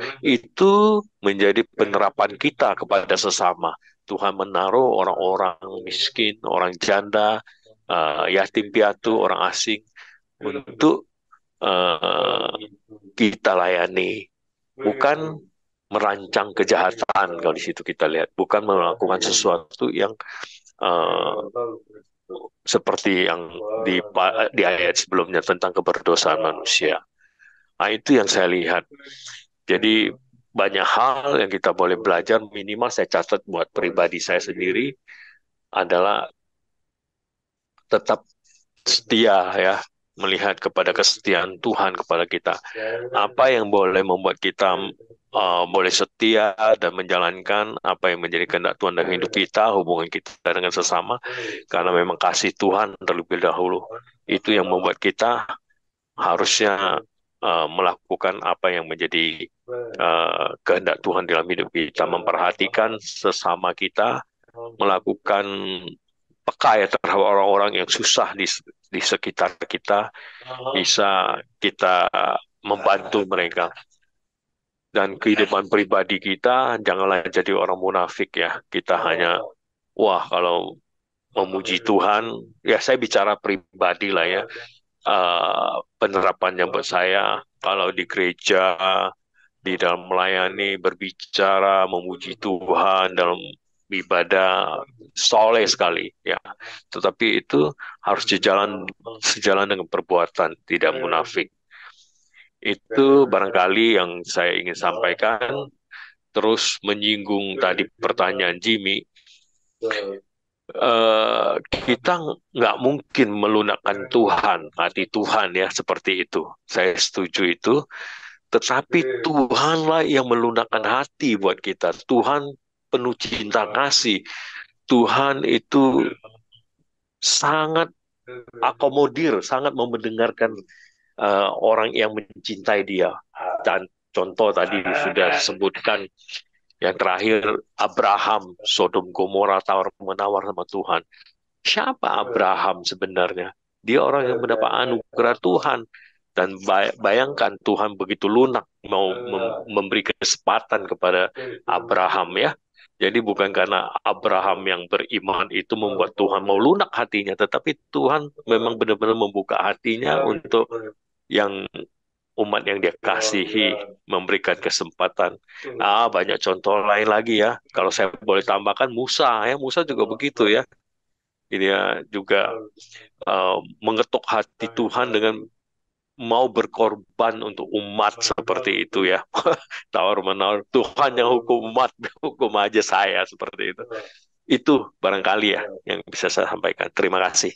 menjadi penerapan kita kepada sesama. Tuhan menaruh orang-orang miskin, orang janda, yatim piatu, orang asing untuk kita layani, bukan merancang kejahatan. Kalau di situ kita lihat, bukan melakukan sesuatu yang seperti yang di ayat sebelumnya tentang keberdosaan manusia. Nah, itu yang saya lihat. Jadi banyak hal yang kita boleh belajar, minimal saya catat buat pribadi saya sendiri adalah tetap setia ya, melihat kepada kesetiaan Tuhan kepada kita. Apa yang boleh membuat kita boleh setia dan menjalankan apa yang menjadi kehendak Tuhan dalam hidup kita, hubungan kita dengan sesama, karena memang kasih Tuhan terlebih dahulu. Itu yang membuat kita harusnya melakukan apa yang menjadi kehendak Tuhan dalam hidup kita, memperhatikan sesama kita, melakukan peka ya terhadap orang-orang yang susah di sekitar kita, bisa kita membantu mereka. Dan kehidupan pribadi kita janganlah jadi orang munafik ya. Kita hanya kalau memuji Tuhan, ya saya bicara pribadi lah ya. Penerapannya buat saya kalau di gereja, di dalam melayani, berbicara, memuji Tuhan dalam ibadah soleh sekali ya. Tetapi itu harus sejalan dengan perbuatan, tidak munafik. Itu barangkali yang saya ingin sampaikan. Terus menyinggung tadi pertanyaan Jimmy, kita nggak mungkin melunakkan Tuhan, hati Tuhan ya seperti itu. Saya setuju itu. Tetapi Tuhanlah yang melunakkan hati buat kita. Tuhan penuh cinta kasih. Tuhan itu sangat akomodir, sangat mendengarkan orang yang mencintai Dia. Dan contoh tadi sudah disebutkan yang terakhir Abraham, Sodom Gomora tawar-menawar sama Tuhan. Siapa Abraham sebenarnya? Dia orang yang mendapat anugerah Tuhan. Dan bayangkan Tuhan begitu lunak mau memberi kesempatan kepada Abraham ya. Jadi bukan karena Abraham yang beriman itu membuat Tuhan mau lunak hatinya, tetapi Tuhan memang benar-benar membuka hatinya untuk yang umat yang dia kasihi, memberikan kesempatan. Banyak contoh lain lagi ya. Kalau saya boleh tambahkan Musa ya, Musa juga begitu ya. Dia juga mengetuk hati Tuhan dengan mau berkorban untuk umat seperti itu ya. Tawar-menawar, Tuhan yang hukum umat, hukum aja saya seperti itu. Itu barangkali ya yang bisa saya sampaikan. Terima kasih.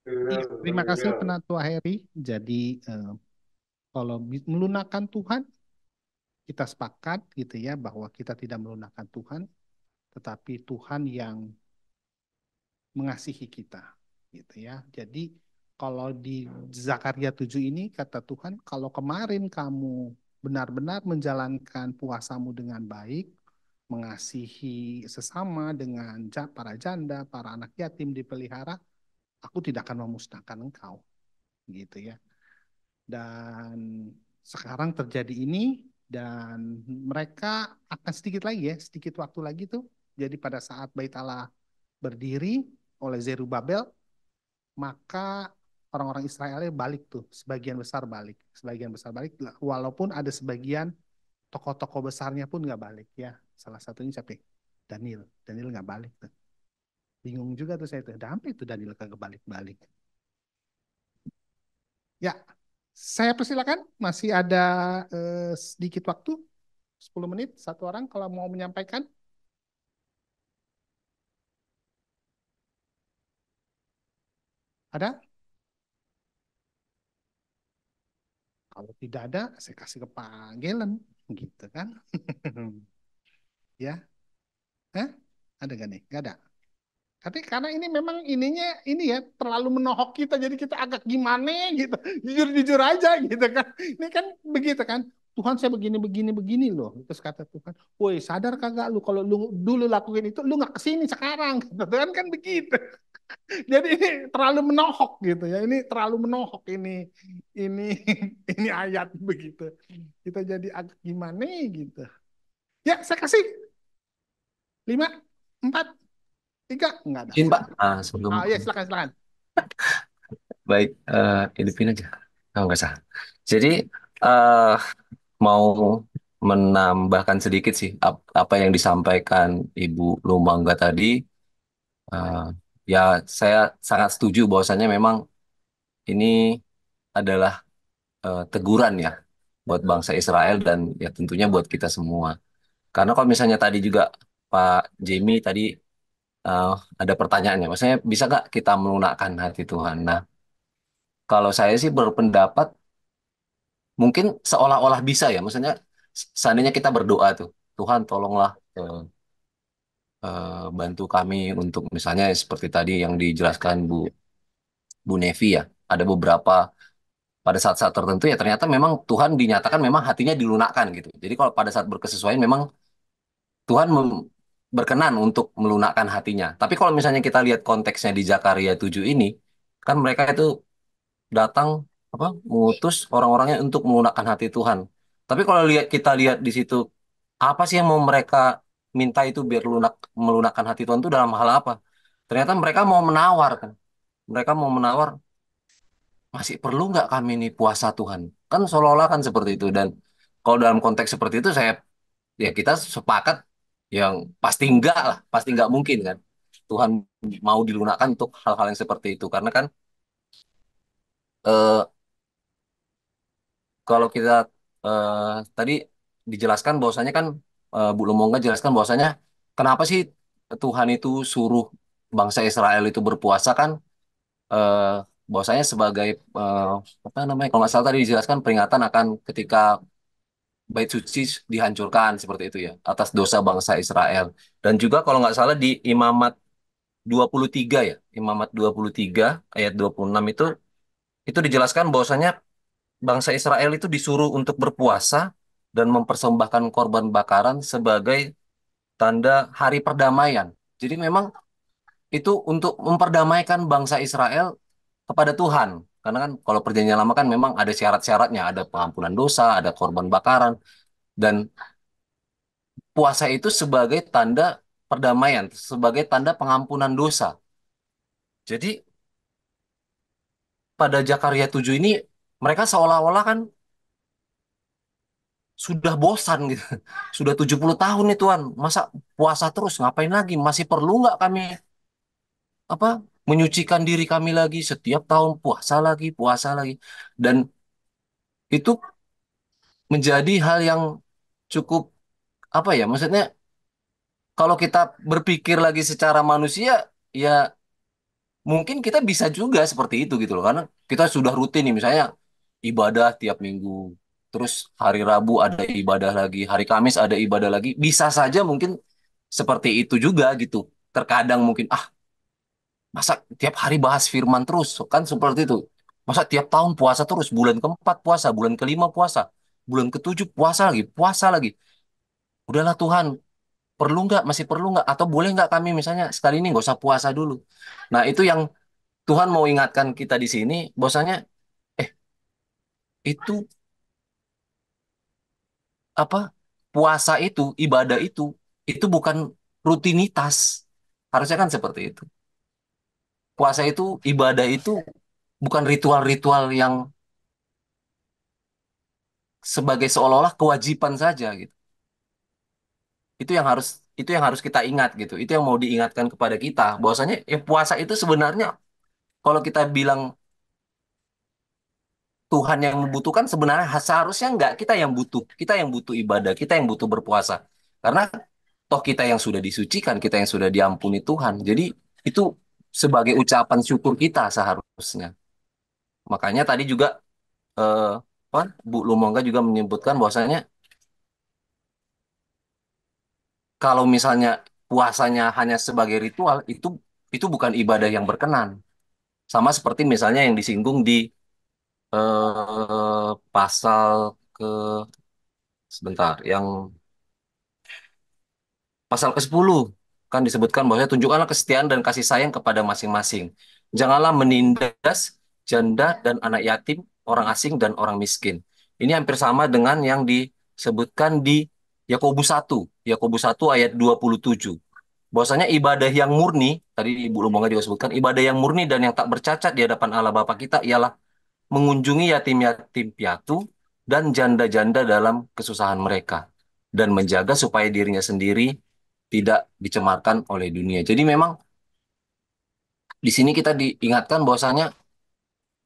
Iya, terima kasih Penatua Heri. Jadi kalau melunakkan Tuhan, kita sepakat gitu ya bahwa kita tidak melunakkan Tuhan, tetapi Tuhan yang mengasihi kita gitu ya. Jadi kalau di Zakaria 7 ini kata Tuhan, kalau kemarin kamu benar-benar menjalankan puasamu dengan baik, mengasihi sesama dengan para janda, para anak yatim dipelihara, aku tidak akan memusnahkan engkau gitu ya. Dan sekarang terjadi ini dan mereka akan sedikit lagi ya, sedikit waktu lagi tuh. Jadi pada saat Bait Allah berdiri oleh Zerubabel, maka orang-orang Israel balik tuh, sebagian besar balik, walaupun ada sebagian tokoh-tokoh besarnya pun nggak balik ya. Salah satunya siapa? Daniel nggak balik tuh. Bingung juga tuh saya tuh, dampai tuh Daniel kagak balik-balik. Ya, saya persilakan, masih ada sedikit waktu, 10 menit, satu orang kalau mau menyampaikan. Ada? Kalau tidak ada, saya kasih ke Pak Gelen, gitu kan? Ya, eh? Ada gak nih? Gak ada. Tapi karena ini memang ininya ini ya terlalu menohok kita, jadi kita agak gimana gitu, jujur-jujur aja gitu kan. Ini kan begitu kan. Tuhan saya begini loh. Terus kata Tuhan, woi sadar kagak lu kalau lu dulu lakuin itu, lu nggak kesini sekarang. Tuhan kan begitu. Jadi ini terlalu menohok gitu ya. Ini terlalu menohok ini ini ayat begitu. Kita jadi agak gimana gitu. Ya saya kasih 5, 4, 3, enggak ada. Izin Pak, sebelum Ya silakan. baik, hidupin aja. Oh, nggak sah. Jadi eh, mau menambahkan sedikit sih apa yang disampaikan Ibu Lumangga tadi. eh, Ya, saya sangat setuju bahwasannya memang ini adalah teguran ya buat bangsa Israel dan ya tentunya buat kita semua. Karena kalau misalnya tadi juga Pak Jamie tadi eh, ada pertanyaannya, maksudnya bisa nggak kita melunakkan hati Tuhan? Nah, kalau saya sih berpendapat mungkin seolah-olah bisa ya, maksudnya seandainya kita berdoa tuh, Tuhan tolonglah bantu kami untuk misalnya seperti tadi yang dijelaskan Bu Nevi ya, ada beberapa pada saat-saat tertentu ya ternyata memang Tuhan dinyatakan memang hatinya dilunakkan gitu. Jadi kalau pada saat berkesesuaian memang Tuhan berkenan untuk melunakkan hatinya. Tapi kalau misalnya kita lihat konteksnya di Zakaria 7 ini, kan mereka itu datang apa mengutus orang-orangnya untuk melunakkan hati Tuhan. Tapi kalau kita lihat di situ apa sih yang mau mereka minta itu biar melunakkan hati Tuhan itu dalam hal apa? Ternyata mereka mau menawar kan. Mereka mau menawar masih perlu nggak kami ini puasa Tuhan? Kan seolah-olah kan seperti itu dan kalau dalam konteks seperti itu saya ya kita sepakat yang pasti nggak mungkin kan Tuhan mau dilunakkan untuk hal-hal yang seperti itu karena kan eh, kalau kita eh, tadi dijelaskan bahwasanya kan Bu Lumonga jelaskan bahwasanya kenapa sih Tuhan itu suruh bangsa Israel itu berpuasa kan eh, bahwasanya sebagai eh, apa namanya kalau nggak salah tadi dijelaskan peringatan akan ketika Bait suci dihancurkan seperti itu ya atas dosa bangsa Israel dan juga kalau nggak salah di Imamat 23 ya Imamat 23 ayat 26 itu dijelaskan bahwasanya bangsa Israel itu disuruh untuk berpuasa dan mempersembahkan korban bakaran sebagai tanda hari perdamaian. Jadi memang itu untuk memperdamaikan bangsa Israel kepada Tuhan. Karena kan kalau perjanjian lama kan memang ada syarat-syaratnya, ada pengampunan dosa, ada korban bakaran, dan puasa itu sebagai tanda perdamaian, sebagai tanda pengampunan dosa. Jadi pada Zakaria 7 ini mereka seolah-olah kan sudah bosan gitu. Sudah 70 tahun nih Tuhan, masa puasa terus ngapain lagi? Masih perlu nggak kami apa menyucikan diri kami lagi setiap tahun puasa lagi. Dan itu menjadi hal yang cukup apa ya? Maksudnya kalau kita berpikir lagi secara manusia ya mungkin kita bisa juga seperti itu gitu loh. Karena kita sudah rutin nih misalnya ibadah tiap minggu. Terus hari Rabu ada ibadah lagi, hari Kamis ada ibadah lagi. Bisa saja mungkin seperti itu juga gitu. Terkadang mungkin masa tiap hari bahas firman terus kan seperti itu. Masa tiap tahun puasa terus, bulan keempat puasa, bulan kelima puasa, bulan ketujuh puasa lagi. Udahlah Tuhan, perlu nggak, masih perlu nggak, atau boleh nggak kami misalnya sekali ini nggak usah puasa dulu. Nah itu yang Tuhan mau ingatkan kita di sini, bahwasanya itu apa puasa ibadah itu bukan rutinitas. Harusnya kan seperti itu. Puasa itu, ibadah itu bukan ritual-ritual yang sebagai seolah-olah kewajiban saja gitu. Itu yang harus itu yang harus kita ingat gitu. Itu yang mau diingatkan kepada kita. Bahwasanya puasa itu sebenarnya kalau kita bilang Tuhan yang membutuhkan sebenarnya seharusnya enggak kita yang butuh ibadah, kita yang butuh berpuasa. Karena toh kita yang sudah disucikan, kita yang sudah diampuni Tuhan. Jadi itu sebagai ucapan syukur kita seharusnya. Makanya tadi juga eh, apa, Bu Lumongga juga menyebutkan bahwasanya kalau misalnya puasanya hanya sebagai ritual itu bukan ibadah yang berkenan. Sama seperti misalnya yang disinggung di pasal ke sebentar yang pasal ke-10 kan disebutkan bahwa tunjukkanlah kesetiaan dan kasih sayang kepada masing-masing. Janganlah menindas janda dan anak yatim, orang asing dan orang miskin. Ini hampir sama dengan yang disebutkan di Yakobus 1 ayat 27. Bahwasanya ibadah yang murni, tadi Ibu Lumonga juga sebutkan, ibadah yang murni dan yang tak bercacat di hadapan Allah Bapa kita ialah mengunjungi yatim-yatim piatu dan janda-janda dalam kesusahan mereka dan menjaga supaya dirinya sendiri tidak dicemarkan oleh dunia. Jadi memang di sini kita diingatkan bahwasanya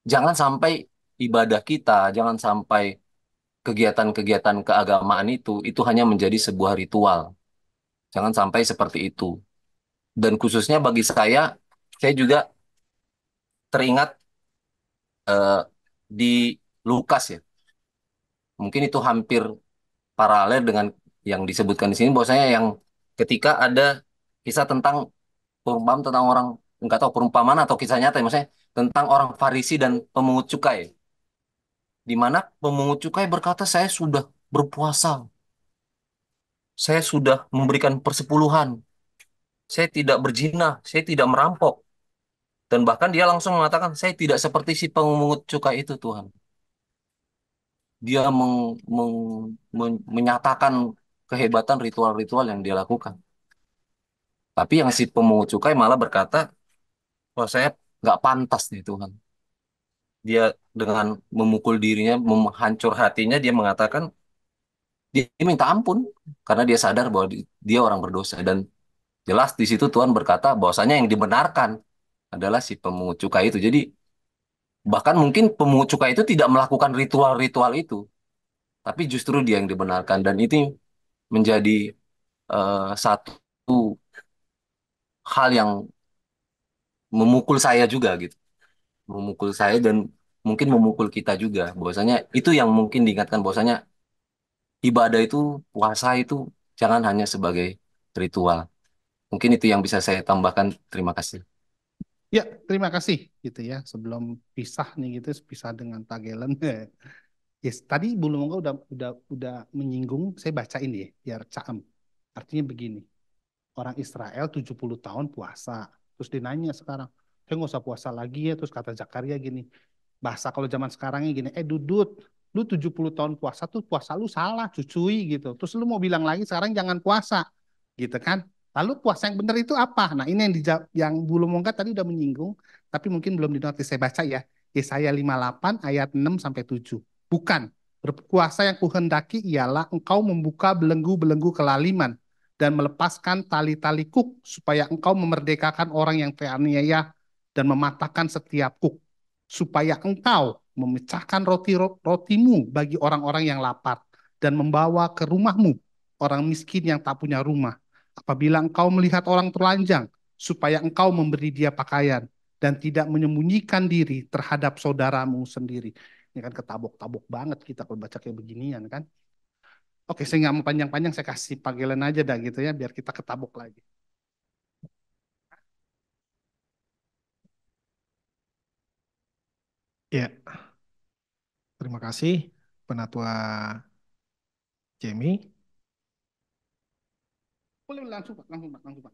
jangan sampai ibadah kita, jangan sampai kegiatan-kegiatan keagamaan itu hanya menjadi sebuah ritual. Jangan sampai seperti itu. Dan khususnya bagi saya juga teringat eh, di Lukas ya. Mungkin itu hampir paralel dengan yang disebutkan di sini bahwasanya yang ketika ada kisah tentang tentang orang nggak tahu perumpamaan atau kisah nyata ya, maksudnya tentang orang Farisi dan pemungut cukai di mana pemungut cukai berkata saya sudah berpuasa, saya sudah memberikan persepuluhan, saya tidak berzina, saya tidak merampok, dan bahkan dia langsung mengatakan saya tidak seperti si pemungut cukai itu Tuhan. Dia menyatakan kehebatan ritual-ritual yang dia lakukan. Tapi yang si pemungut cukai malah berkata, wah saya nggak pantas nih Tuhan. Dia dengan memukul dirinya, menghancur hatinya, dia mengatakan, dia minta ampun. Karena dia sadar bahwa dia orang berdosa. Dan jelas di situ Tuhan berkata bahwasanya yang dibenarkan adalah si pemungut cukai itu. Jadi bahkan mungkin pemungut cukai itu tidak melakukan ritual-ritual itu. Tapi justru dia yang dibenarkan. Dan itu menjadi satu hal yang memukul saya juga gitu. Memukul saya dan mungkin memukul kita juga bahwasanya itu yang mungkin diingatkan bahwasanya ibadah itu puasa itu jangan hanya sebagai ritual. Mungkin itu yang bisa saya tambahkan. Terima kasih. Ya, terima kasih gitu ya. Sebelum pisah nih gitu, pisah dengan Pak Gelen. Yes, tadi Bu Lumongga udah menyinggung, saya bacain ya, biar caem. Artinya begini, orang Israel 70 tahun puasa. Terus dinanya sekarang, saya nggak usah puasa lagi ya. Terus kata Zakaria gini, bahasa kalau zaman sekarangnya gini, Dudut, lu 70 tahun puasa tuh puasa lu salah, cucui gitu. Terus lu mau bilang lagi sekarang jangan puasa, gitu kan? Lalu puasa yang benar itu apa? Nah ini yang Bulu Mongga tadi udah menyinggung, tapi mungkin belum dinotis saya baca ya. Yesaya 58 ayat 6 sampai 7. Bukan, berpuasa yang kuhendaki ialah engkau membuka belenggu-belenggu kelaliman dan melepaskan tali-tali kuk supaya engkau memerdekakan orang yang teraniaya dan mematahkan setiap kuk supaya engkau memecahkan rotimu bagi orang-orang yang lapar dan membawa ke rumahmu orang miskin yang tak punya rumah. Apabila engkau melihat orang telanjang, supaya engkau memberi dia pakaian dan tidak menyembunyikan diri terhadap saudaramu sendiri. Ini kan ketabok-tabok banget kita kalau baca kayak beginian kan. Oke, saya nggak mau panjang-panjang, saya kasih panggilan aja dah gitu ya, biar kita ketabok lagi. Ya, terima kasih Penatua Jamie. Boleh langsung Pak, langsung Pak, langsung Pak.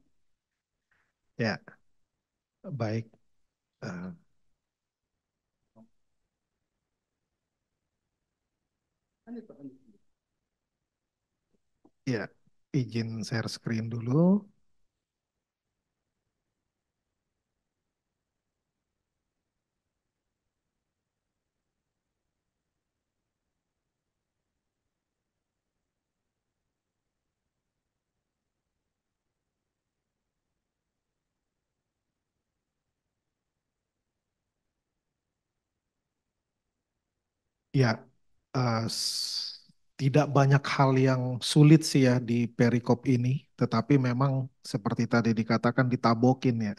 Ya, baik. Eh, Ya, izin share screen dulu. Ya, tidak banyak hal yang sulit sih ya di perikop ini, tetapi memang seperti tadi dikatakan ditabokin ya,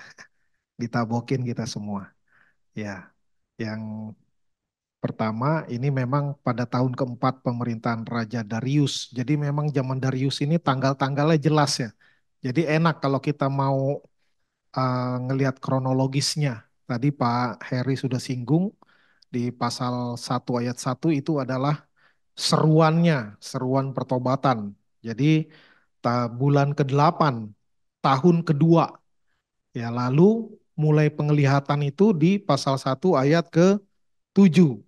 ditabokin kita semua. Ya, yang pertama ini memang pada tahun keempat pemerintahan Raja Darius. Jadi memang zaman Darius ini tanggal-tanggalnya jelas ya. Jadi enak kalau kita mau ngelihat kronologisnya. Tadi Pak Heri sudah singgung di pasal 1 ayat 1 itu adalah seruannya, seruan pertobatan. Jadi bulan ke-8, tahun kedua. Ya, lalu mulai penglihatan itu di pasal 1 ayat ke-7.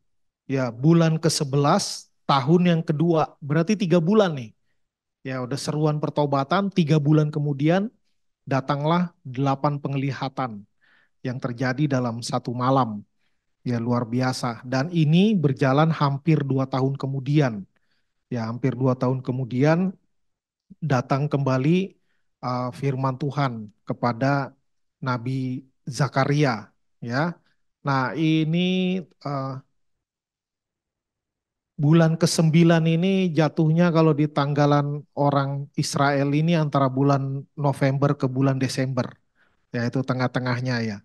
Ya, bulan ke-11, tahun yang kedua. Berarti 3 bulan nih. Ya, udah seruan pertobatan, 3 bulan kemudian datanglah 8 penglihatan yang terjadi dalam satu malam. Ya, luar biasa. Dan ini berjalan hampir 2 tahun kemudian. Ya, hampir 2 tahun kemudian datang kembali firman Tuhan kepada Nabi Zakaria. Ya, nah ini uh, bulan ke-9 ini jatuhnya kalau di tanggalan orang Israel ini antara bulan November ke bulan Desember. Ya, itu tengah-tengahnya ya.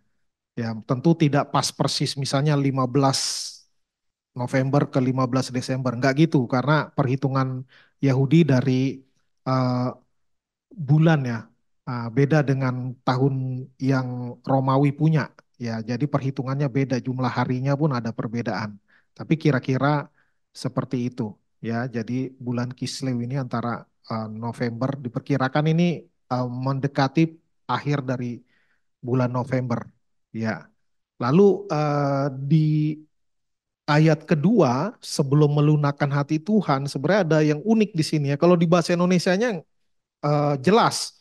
Ya, tentu tidak pas persis misalnya 15 November ke 15 Desember. Enggak gitu karena perhitungan Yahudi dari eh, bulan ya. Beda dengan tahun yang Romawi punya. Ya, jadi perhitungannya beda, jumlah harinya pun ada perbedaan. Tapi kira-kira seperti itu ya. Jadi bulan Kislew ini antara November diperkirakan ini mendekati akhir dari bulan November ya. Lalu di ayat kedua sebelum melunakkan hati Tuhan sebenarnya ada yang unik di sini ya. Kalau di bahasa Indonesianya jelas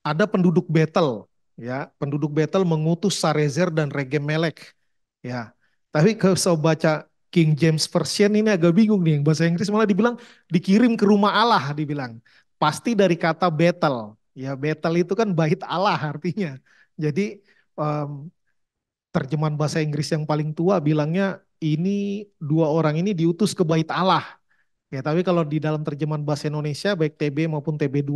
ada penduduk Betel ya, penduduk Betel mengutus Sarezer dan Regemelek ya. Tapi kalau saya baca King James Version ini agak bingung nih, bahasa Inggris malah dibilang dikirim ke rumah Allah, dibilang pasti dari kata Betel ya. Betel itu kan bait Allah artinya. Jadi terjemahan bahasa Inggris yang paling tua bilangnya ini 2 orang ini diutus ke bait Allah ya. Tapi kalau di dalam terjemahan bahasa Indonesia baik TB maupun TB2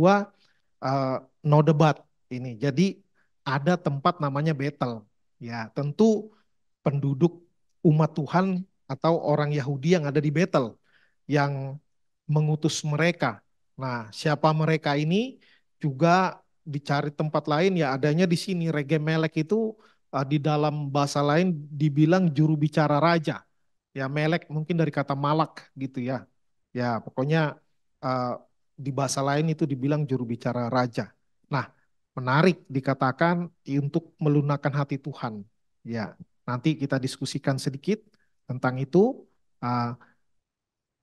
no debat ini. Jadi ada tempat namanya Betel. Ya, tentu penduduk umat Tuhan atau orang Yahudi yang ada di Betel yang mengutus mereka. Nah, siapa mereka ini juga dicari tempat lain ya adanya di sini. Rege Melek itu di dalam bahasa lain dibilang juru bicara raja. Ya, Melek mungkin dari kata malak gitu ya. Ya, pokoknya uh, di bahasa lain itu dibilang juru bicara raja. Nah, menarik dikatakan untuk melunakkan hati Tuhan. Ya, nanti kita diskusikan sedikit tentang itu. Uh,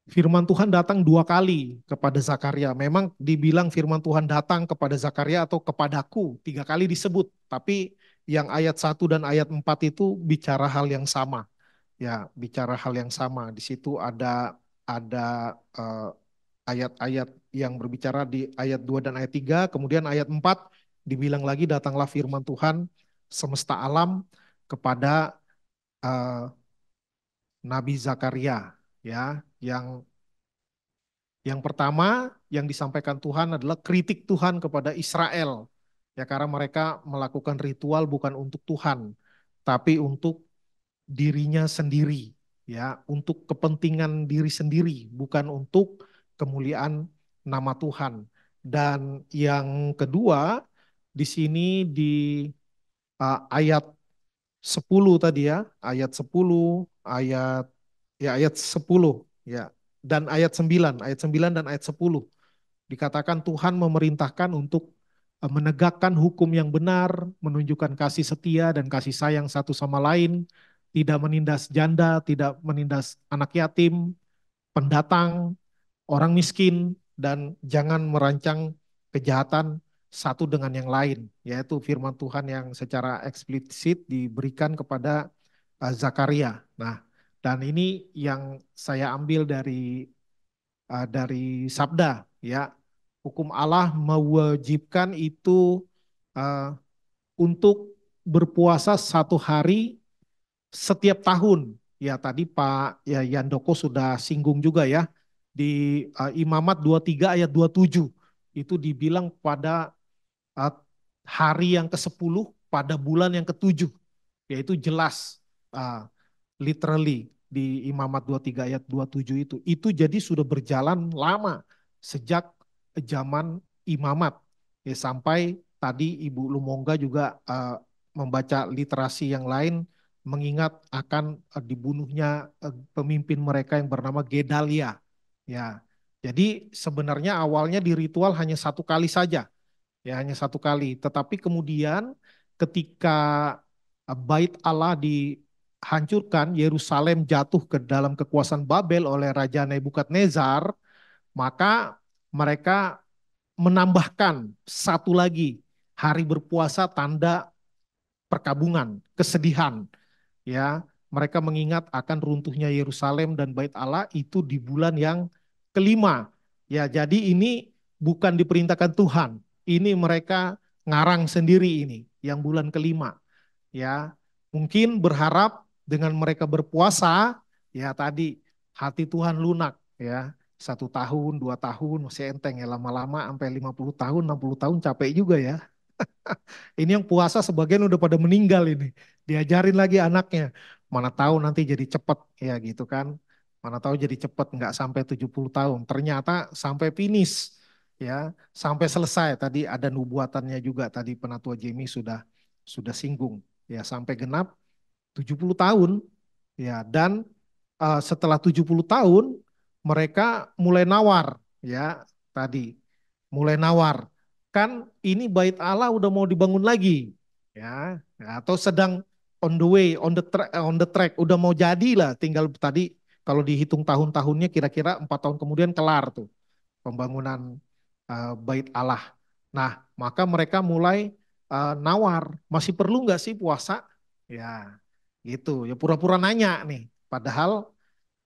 Firman Tuhan datang 2 kali kepada Zakaria. Memang dibilang firman Tuhan datang kepada Zakaria atau kepadaku 3 kali disebut. Tapi yang ayat 1 dan ayat 4 itu bicara hal yang sama. Ya, bicara hal yang sama. Di situ ada ayat-ayat yang berbicara di ayat 2 dan ayat 3. Kemudian ayat 4 dibilang lagi datanglah firman Tuhan semesta alam kepada eh, Nabi Zakaria ya, yang pertama yang disampaikan Tuhan adalah kritik Tuhan kepada Israel. Ya, karena mereka melakukan ritual bukan untuk Tuhan, tapi untuk dirinya sendiri, ya, untuk kepentingan diri sendiri, bukan untuk kemuliaan nama Tuhan. Dan yang kedua, di sini di ayat 10 tadi ya, ayat 10 ya, dan ayat 9 dan ayat 10 dikatakan Tuhan memerintahkan untuk menegakkan hukum yang benar, menunjukkan kasih setia dan kasih sayang satu sama lain, tidak menindas janda, tidak menindas anak yatim, pendatang, orang miskin, dan jangan merancang kejahatan satu dengan yang lain, yaitu firman Tuhan yang secara eksplisit diberikan kepada Zakaria. Nah, dan ini yang saya ambil dari sabda, ya. Hukum Allah mewajibkan itu uh, untuk berpuasa 1 hari setiap tahun. Ya tadi Pak ya, Yandoko sudah singgung juga ya. Di Imamat 23 ayat 27 itu dibilang pada uh, hari yang ke-10 pada bulan yang ke-7. Yaitu jelas uh, literally di Imamat 23 ayat 27 itu. Itu jadi sudah berjalan lama sejak zaman Imamat. Ya, sampai tadi Ibu Lumongga juga membaca literasi yang lain mengingat akan dibunuhnya pemimpin mereka yang bernama Gedalia. Ya, jadi sebenarnya awalnya di ritual hanya 1 kali saja, ya hanya 1 kali. Tetapi kemudian ketika bait Allah dihancurkan, Yerusalem jatuh ke dalam kekuasaan Babel oleh Raja Nebukadnezar, maka mereka menambahkan 1 lagi hari berpuasa tanda perkabungan, kesedihan. Ya, mereka mengingat akan runtuhnya Yerusalem dan bait Allah itu di bulan yang ke-5. Ya, jadi ini bukan diperintahkan Tuhan. Ini mereka ngarang sendiri ini, yang bulan ke-5. Ya, mungkin berharap dengan mereka berpuasa, ya tadi hati Tuhan lunak, ya. 1 tahun, 2 tahun masih enteng ya, lama-lama sampai 50 tahun, 60 tahun capek juga ya. Ini yang puasa sebagian udah pada meninggal ini. Diajarin lagi anaknya. Mana tahu nanti jadi cepet ya gitu kan. Mana tahu jadi cepet nggak sampai 70 tahun. Ternyata sampai finish ya, sampai selesai. Tadi ada nubuatannya juga, tadi Penatua Jamie sudah singgung ya, sampai genap 70 tahun ya. Dan setelah 70 tahun mereka mulai nawar ya, tadi mulai nawar, kan ini bait Allah udah mau dibangun lagi ya, atau sedang on the way, on the track, udah mau jadi lah, tinggal tadi kalau dihitung tahun-tahunnya kira-kira 4 tahun kemudian kelar tuh pembangunan bait Allah. Nah, maka mereka mulai nawar, masih perlu nggak sih puasa? Ya, gitu. Ya pura-pura nanya nih, padahal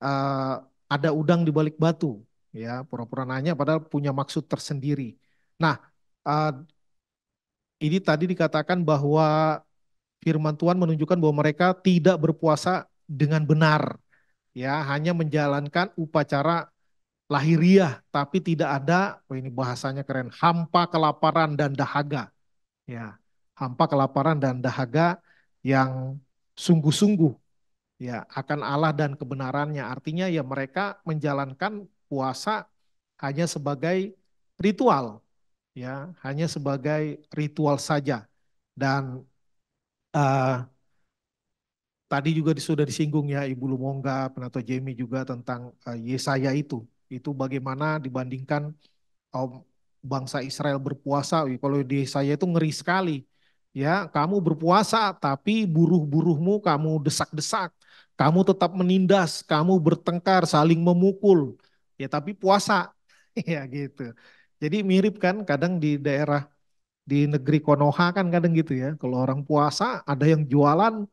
eh, ada udang di balik batu. Ya, pura-pura nanya padahal punya maksud tersendiri. Nah, eh, ini tadi dikatakan bahwa firman Tuhan menunjukkan bahwa mereka tidak berpuasa dengan benar. Ya, hanya menjalankan upacara lahiriah, tapi tidak ada, oh ini bahasanya keren, hampa kelaparan dan dahaga. Ya, hampa kelaparan dan dahaga yang sungguh-sungguh ya akan Allah dan kebenarannya. Artinya ya mereka menjalankan puasa hanya sebagai ritual, ya, hanya sebagai ritual saja. Dan uh, tadi juga sudah disinggung ya Ibu Lumongga, Penatua Jamie juga tentang Yesaya itu. Itu bagaimana dibandingkan bangsa Israel berpuasa. Kalau di Yesaya itu ngeri sekali. Ya, kamu berpuasa tapi buruh-buruhmu kamu desak-desak. Kamu tetap menindas, kamu bertengkar, saling memukul. Ya, tapi puasa. Ya gitu. Jadi mirip kan kadang di daerah di negeri Konoha kan kadang gitu ya. Kalau orang puasa ada yang jualan,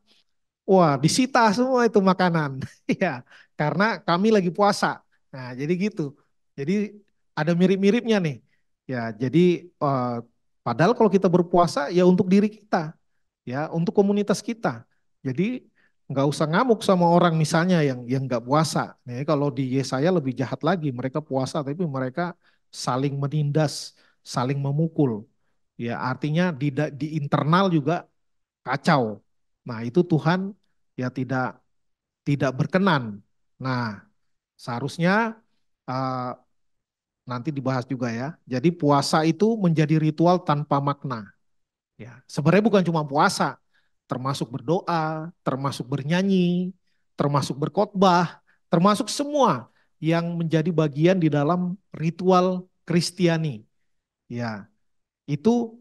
wah, disita semua itu makanan. Ya, karena kami lagi puasa. Nah, jadi gitu. Jadi ada mirip-miripnya nih. Ya, jadi padahal kalau kita berpuasa ya untuk diri kita, ya, untuk komunitas kita. Jadi nggak usah ngamuk sama orang misalnya yang nggak puasa. Nih, kalau di Yesaya lebih jahat lagi. Mereka puasa tapi mereka saling menindas, saling memukul. Ya, artinya di internal juga kacau. Nah, itu Tuhan ya tidak tidak berkenan. Nah, seharusnya uh, nanti dibahas juga ya. Jadi puasa itu menjadi ritual tanpa makna. Ya, sebenarnya bukan cuma puasa, termasuk berdoa, termasuk bernyanyi, termasuk berkhotbah, termasuk semua yang menjadi bagian di dalam ritual Kristiani. Ya, itu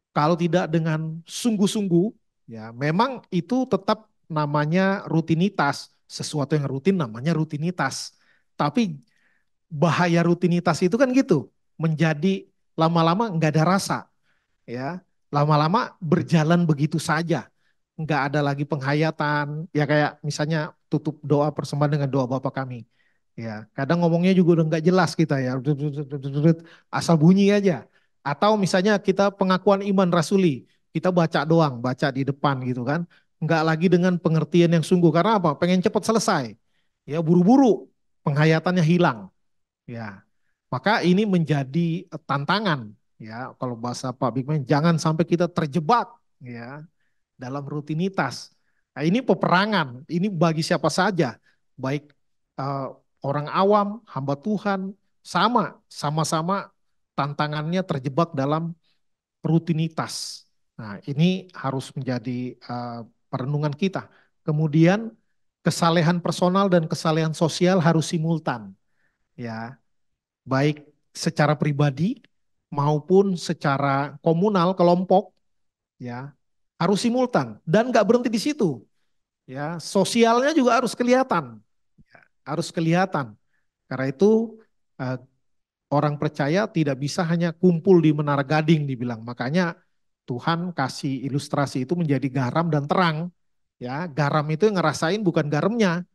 kalau tidak dengan sungguh-sungguh, ya memang itu tetap namanya rutinitas. Sesuatu yang rutin namanya rutinitas. Tapi bahaya rutinitas itu kan gitu, menjadi lama-lama nggak ada rasa, ya, lama-lama berjalan begitu saja, nggak ada lagi penghayatan, ya kayak misalnya tutup doa persembahan dengan doa Bapa kami, ya, kadang ngomongnya juga udah nggak jelas kita ya, asal bunyi aja, atau misalnya kita pengakuan iman rasuli, kita baca doang, baca di depan gitu kan, nggak lagi dengan pengertian yang sungguh, karena apa? Pengen cepat selesai, ya buru-buru, penghayatannya hilang. Ya, maka ini menjadi tantangan ya kalau bahasa Pak Bigman jangan sampai kita terjebak ya dalam rutinitas. Nah, ini peperangan, ini bagi siapa saja, baik eh, orang awam, hamba Tuhan, sama-sama tantangannya terjebak dalam rutinitas. Nah, ini harus menjadi perenungan kita. Kemudian kesalehan personal dan kesalehan sosial harus simultan ya, baik secara pribadi maupun secara komunal kelompok ya harus simultan dan nggak berhenti di situ ya, sosialnya juga harus kelihatan ya, harus kelihatan, karena itu eh, orang percaya tidak bisa hanya kumpul di Menara Gading dibilang, makanya Tuhan kasih ilustrasi itu menjadi garam dan terang ya, garam itu yang ngerasain bukan garamnya,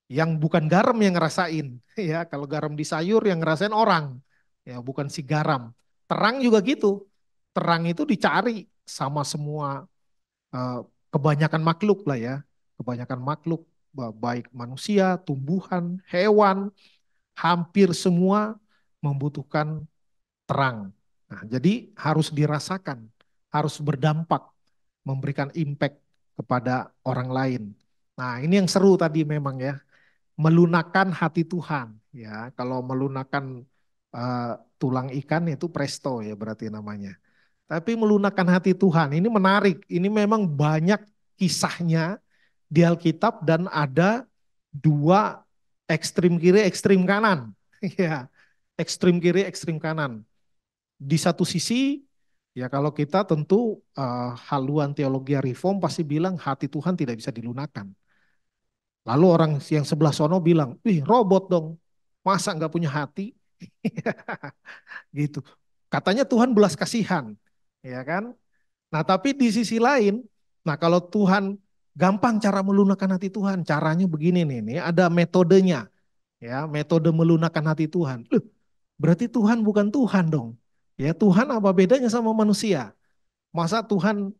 yang bukan garam yang ngerasain ya, kalau garam di sayur yang ngerasain orang ya, bukan si garam. Terang juga gitu, terang itu dicari sama semua eh, kebanyakan makhluk lah ya, kebanyakan makhluk baik manusia, tumbuhan, hewan, hampir semua membutuhkan terang. Nah, jadi harus dirasakan, harus berdampak, memberikan impact kepada orang lain. Nah, ini yang seru tadi memang ya, melunakkan hati Tuhan ya, kalau melunakkan eh, tulang ikan itu presto ya berarti namanya, tapi melunakkan hati Tuhan ini menarik, ini memang banyak kisahnya di Alkitab dan ada dua ekstrim kiri ekstrim kanan ya, ekstrim kiri ekstrim kanan. Di satu sisi ya kalau kita tentu haluan teologi reform pasti bilang hati Tuhan tidak bisa dilunakkan. Lalu orang yang sebelah sono bilang, wih robot dong, masa nggak punya hati? Gitu. Katanya Tuhan belas kasihan, ya kan? Nah tapi di sisi lain, nah kalau Tuhan gampang cara melunakkan hati Tuhan, caranya begini nih, nih ada metodenya, ya metode melunakkan hati Tuhan. Berarti Tuhan bukan Tuhan dong. Ya Tuhan apa bedanya sama manusia? Masa Tuhan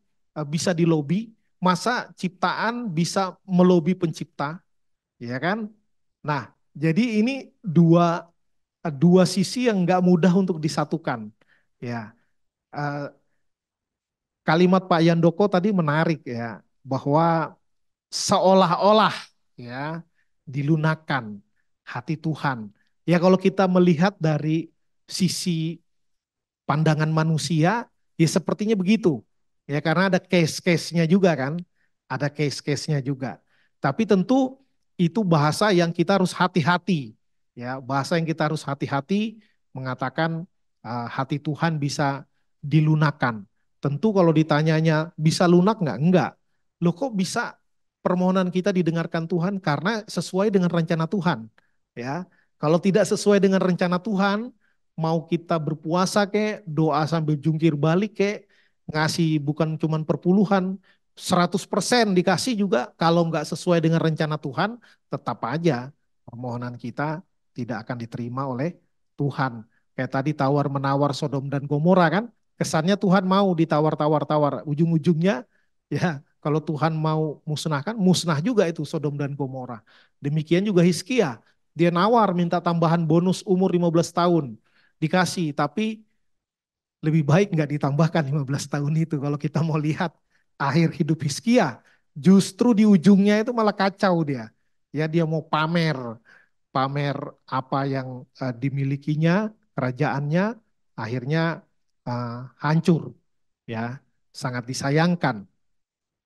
bisa dilobi? Masa ciptaan bisa melobi pencipta? Ya kan? Nah, jadi ini dua dua sisi yang nggak mudah untuk disatukan. Ya, eh, kalimat Pak Yandoko tadi menarik ya, bahwa seolah-olah ya dilunakkan hati Tuhan. Ya kalau kita melihat dari sisi pandangan manusia, ya sepertinya begitu. Ya karena ada case-case-nya juga kan, ada case-case-nya juga. Tapi tentu itu bahasa yang kita harus hati-hati. Ya, bahasa yang kita harus hati-hati mengatakan hati Tuhan bisa dilunakkan. Tentu kalau ditanyanya bisa lunak nggak? Enggak. Loh kok bisa permohonan kita didengarkan Tuhan? Karena sesuai dengan rencana Tuhan. Ya, kalau tidak sesuai dengan rencana Tuhan, mau kita berpuasa kek, doa sambil jungkir balik kek, ngasih bukan cuman perpuluhan, 100% dikasih juga, kalau nggak sesuai dengan rencana Tuhan, tetap aja permohonan kita tidak akan diterima oleh Tuhan. Kayak tadi tawar-menawar Sodom dan Gomora kan, kesannya Tuhan mau ditawar-tawar-tawar, ujung-ujungnya ya kalau Tuhan mau musnahkan, musnah juga itu Sodom dan Gomora. Demikian juga Hizkia, dia nawar minta tambahan bonus umur 15 tahun, dikasih, tapi lebih baik nggak ditambahkan 15 tahun itu. Kalau kita mau lihat akhir hidup Hizkia, justru di ujungnya itu malah kacau dia. Ya dia mau pamer, pamer apa yang dimilikinya, kerajaannya, akhirnya hancur. Ya, sangat disayangkan.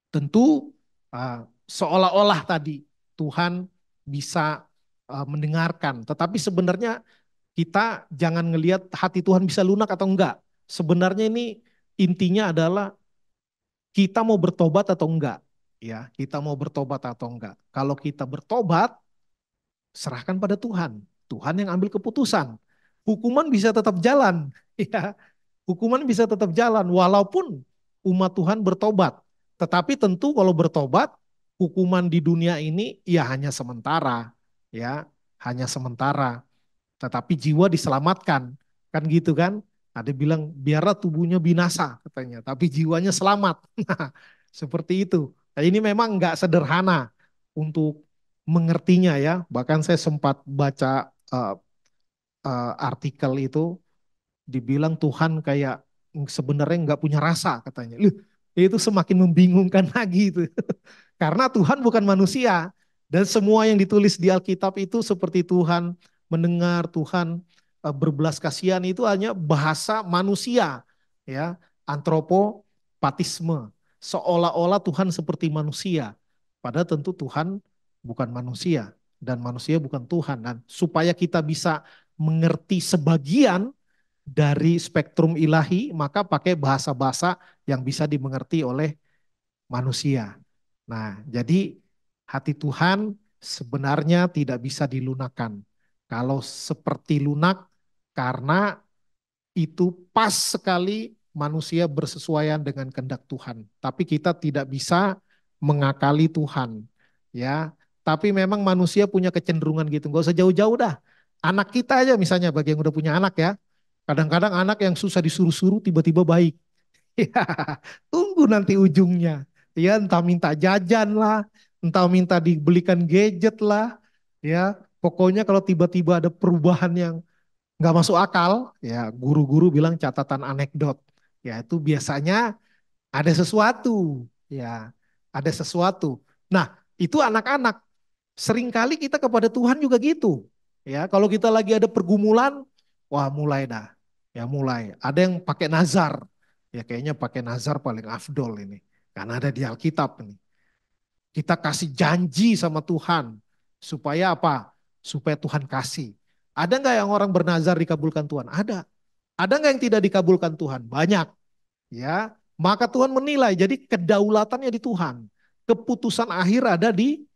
Tentu seolah-olah tadi Tuhan bisa mendengarkan, tetapi sebenarnya kita jangan ngelihat hati Tuhan bisa lunak atau enggak. Sebenarnya ini intinya adalah kita mau bertobat atau enggak. Ya, kita mau bertobat atau enggak. Kalau kita bertobat, serahkan pada Tuhan. Tuhan yang ambil keputusan. Hukuman bisa tetap jalan, ya. Hukuman bisa tetap jalan walaupun umat Tuhan bertobat. Tetapi tentu kalau bertobat, hukuman di dunia ini ya hanya sementara, ya, hanya sementara. Tetapi jiwa diselamatkan, kan gitu kan? Ada bilang biarlah tubuhnya binasa katanya, tapi jiwanya selamat. Nah, seperti itu. Nah, ini memang nggak sederhana untuk mengertinya ya. Bahkan saya sempat baca artikel itu, dibilang Tuhan kayak sebenarnya nggak punya rasa katanya. Itu semakin membingungkan lagi itu. Karena Tuhan bukan manusia dan semua yang ditulis di Alkitab itu seperti Tuhan mendengar, Tuhan berbelas kasihan itu hanya bahasa manusia, ya, antropopatisme. Seolah-olah Tuhan seperti manusia. Padahal tentu Tuhan bukan manusia dan manusia bukan Tuhan. Dan supaya kita bisa mengerti sebagian dari spektrum ilahi, maka pakai bahasa-bahasa yang bisa dimengerti oleh manusia. Nah, jadi hati Tuhan sebenarnya tidak bisa dilunakkan. Kalau seperti lunak, karena itu pas sekali manusia bersesuaian dengan kehendak Tuhan. Tapi kita tidak bisa mengakali Tuhan, ya. Tapi memang manusia punya kecenderungan gitu. Gak usah jauh-jauh dah. Anak kita aja misalnya, bagi yang udah punya anak ya. Kadang-kadang anak yang susah disuruh-suruh tiba-tiba baik. Ya, tunggu nanti ujungnya. Ya, entah minta jajan lah, entah minta dibelikan gadget lah. Ya, pokoknya kalau tiba-tiba ada perubahan yang nggak masuk akal, ya guru-guru bilang catatan anekdot. Ya, itu biasanya ada sesuatu. Ya, ada sesuatu. Nah, itu anak-anak. Seringkali kita kepada Tuhan juga gitu. Ya, kalau kita lagi ada pergumulan, wah mulai dah. Ya mulai. Ada yang pakai nazar. Ya kayaknya pakai nazar paling afdol ini. Karena ada di Alkitab ini. Kita kasih janji sama Tuhan. Supaya apa? Supaya Tuhan kasih. Ada nggak yang orang bernazar dikabulkan Tuhan? Ada. Ada nggak yang tidak dikabulkan Tuhan? Banyak. Ya, maka Tuhan menilai. Jadi kedaulatannya di Tuhan. Keputusan akhir ada di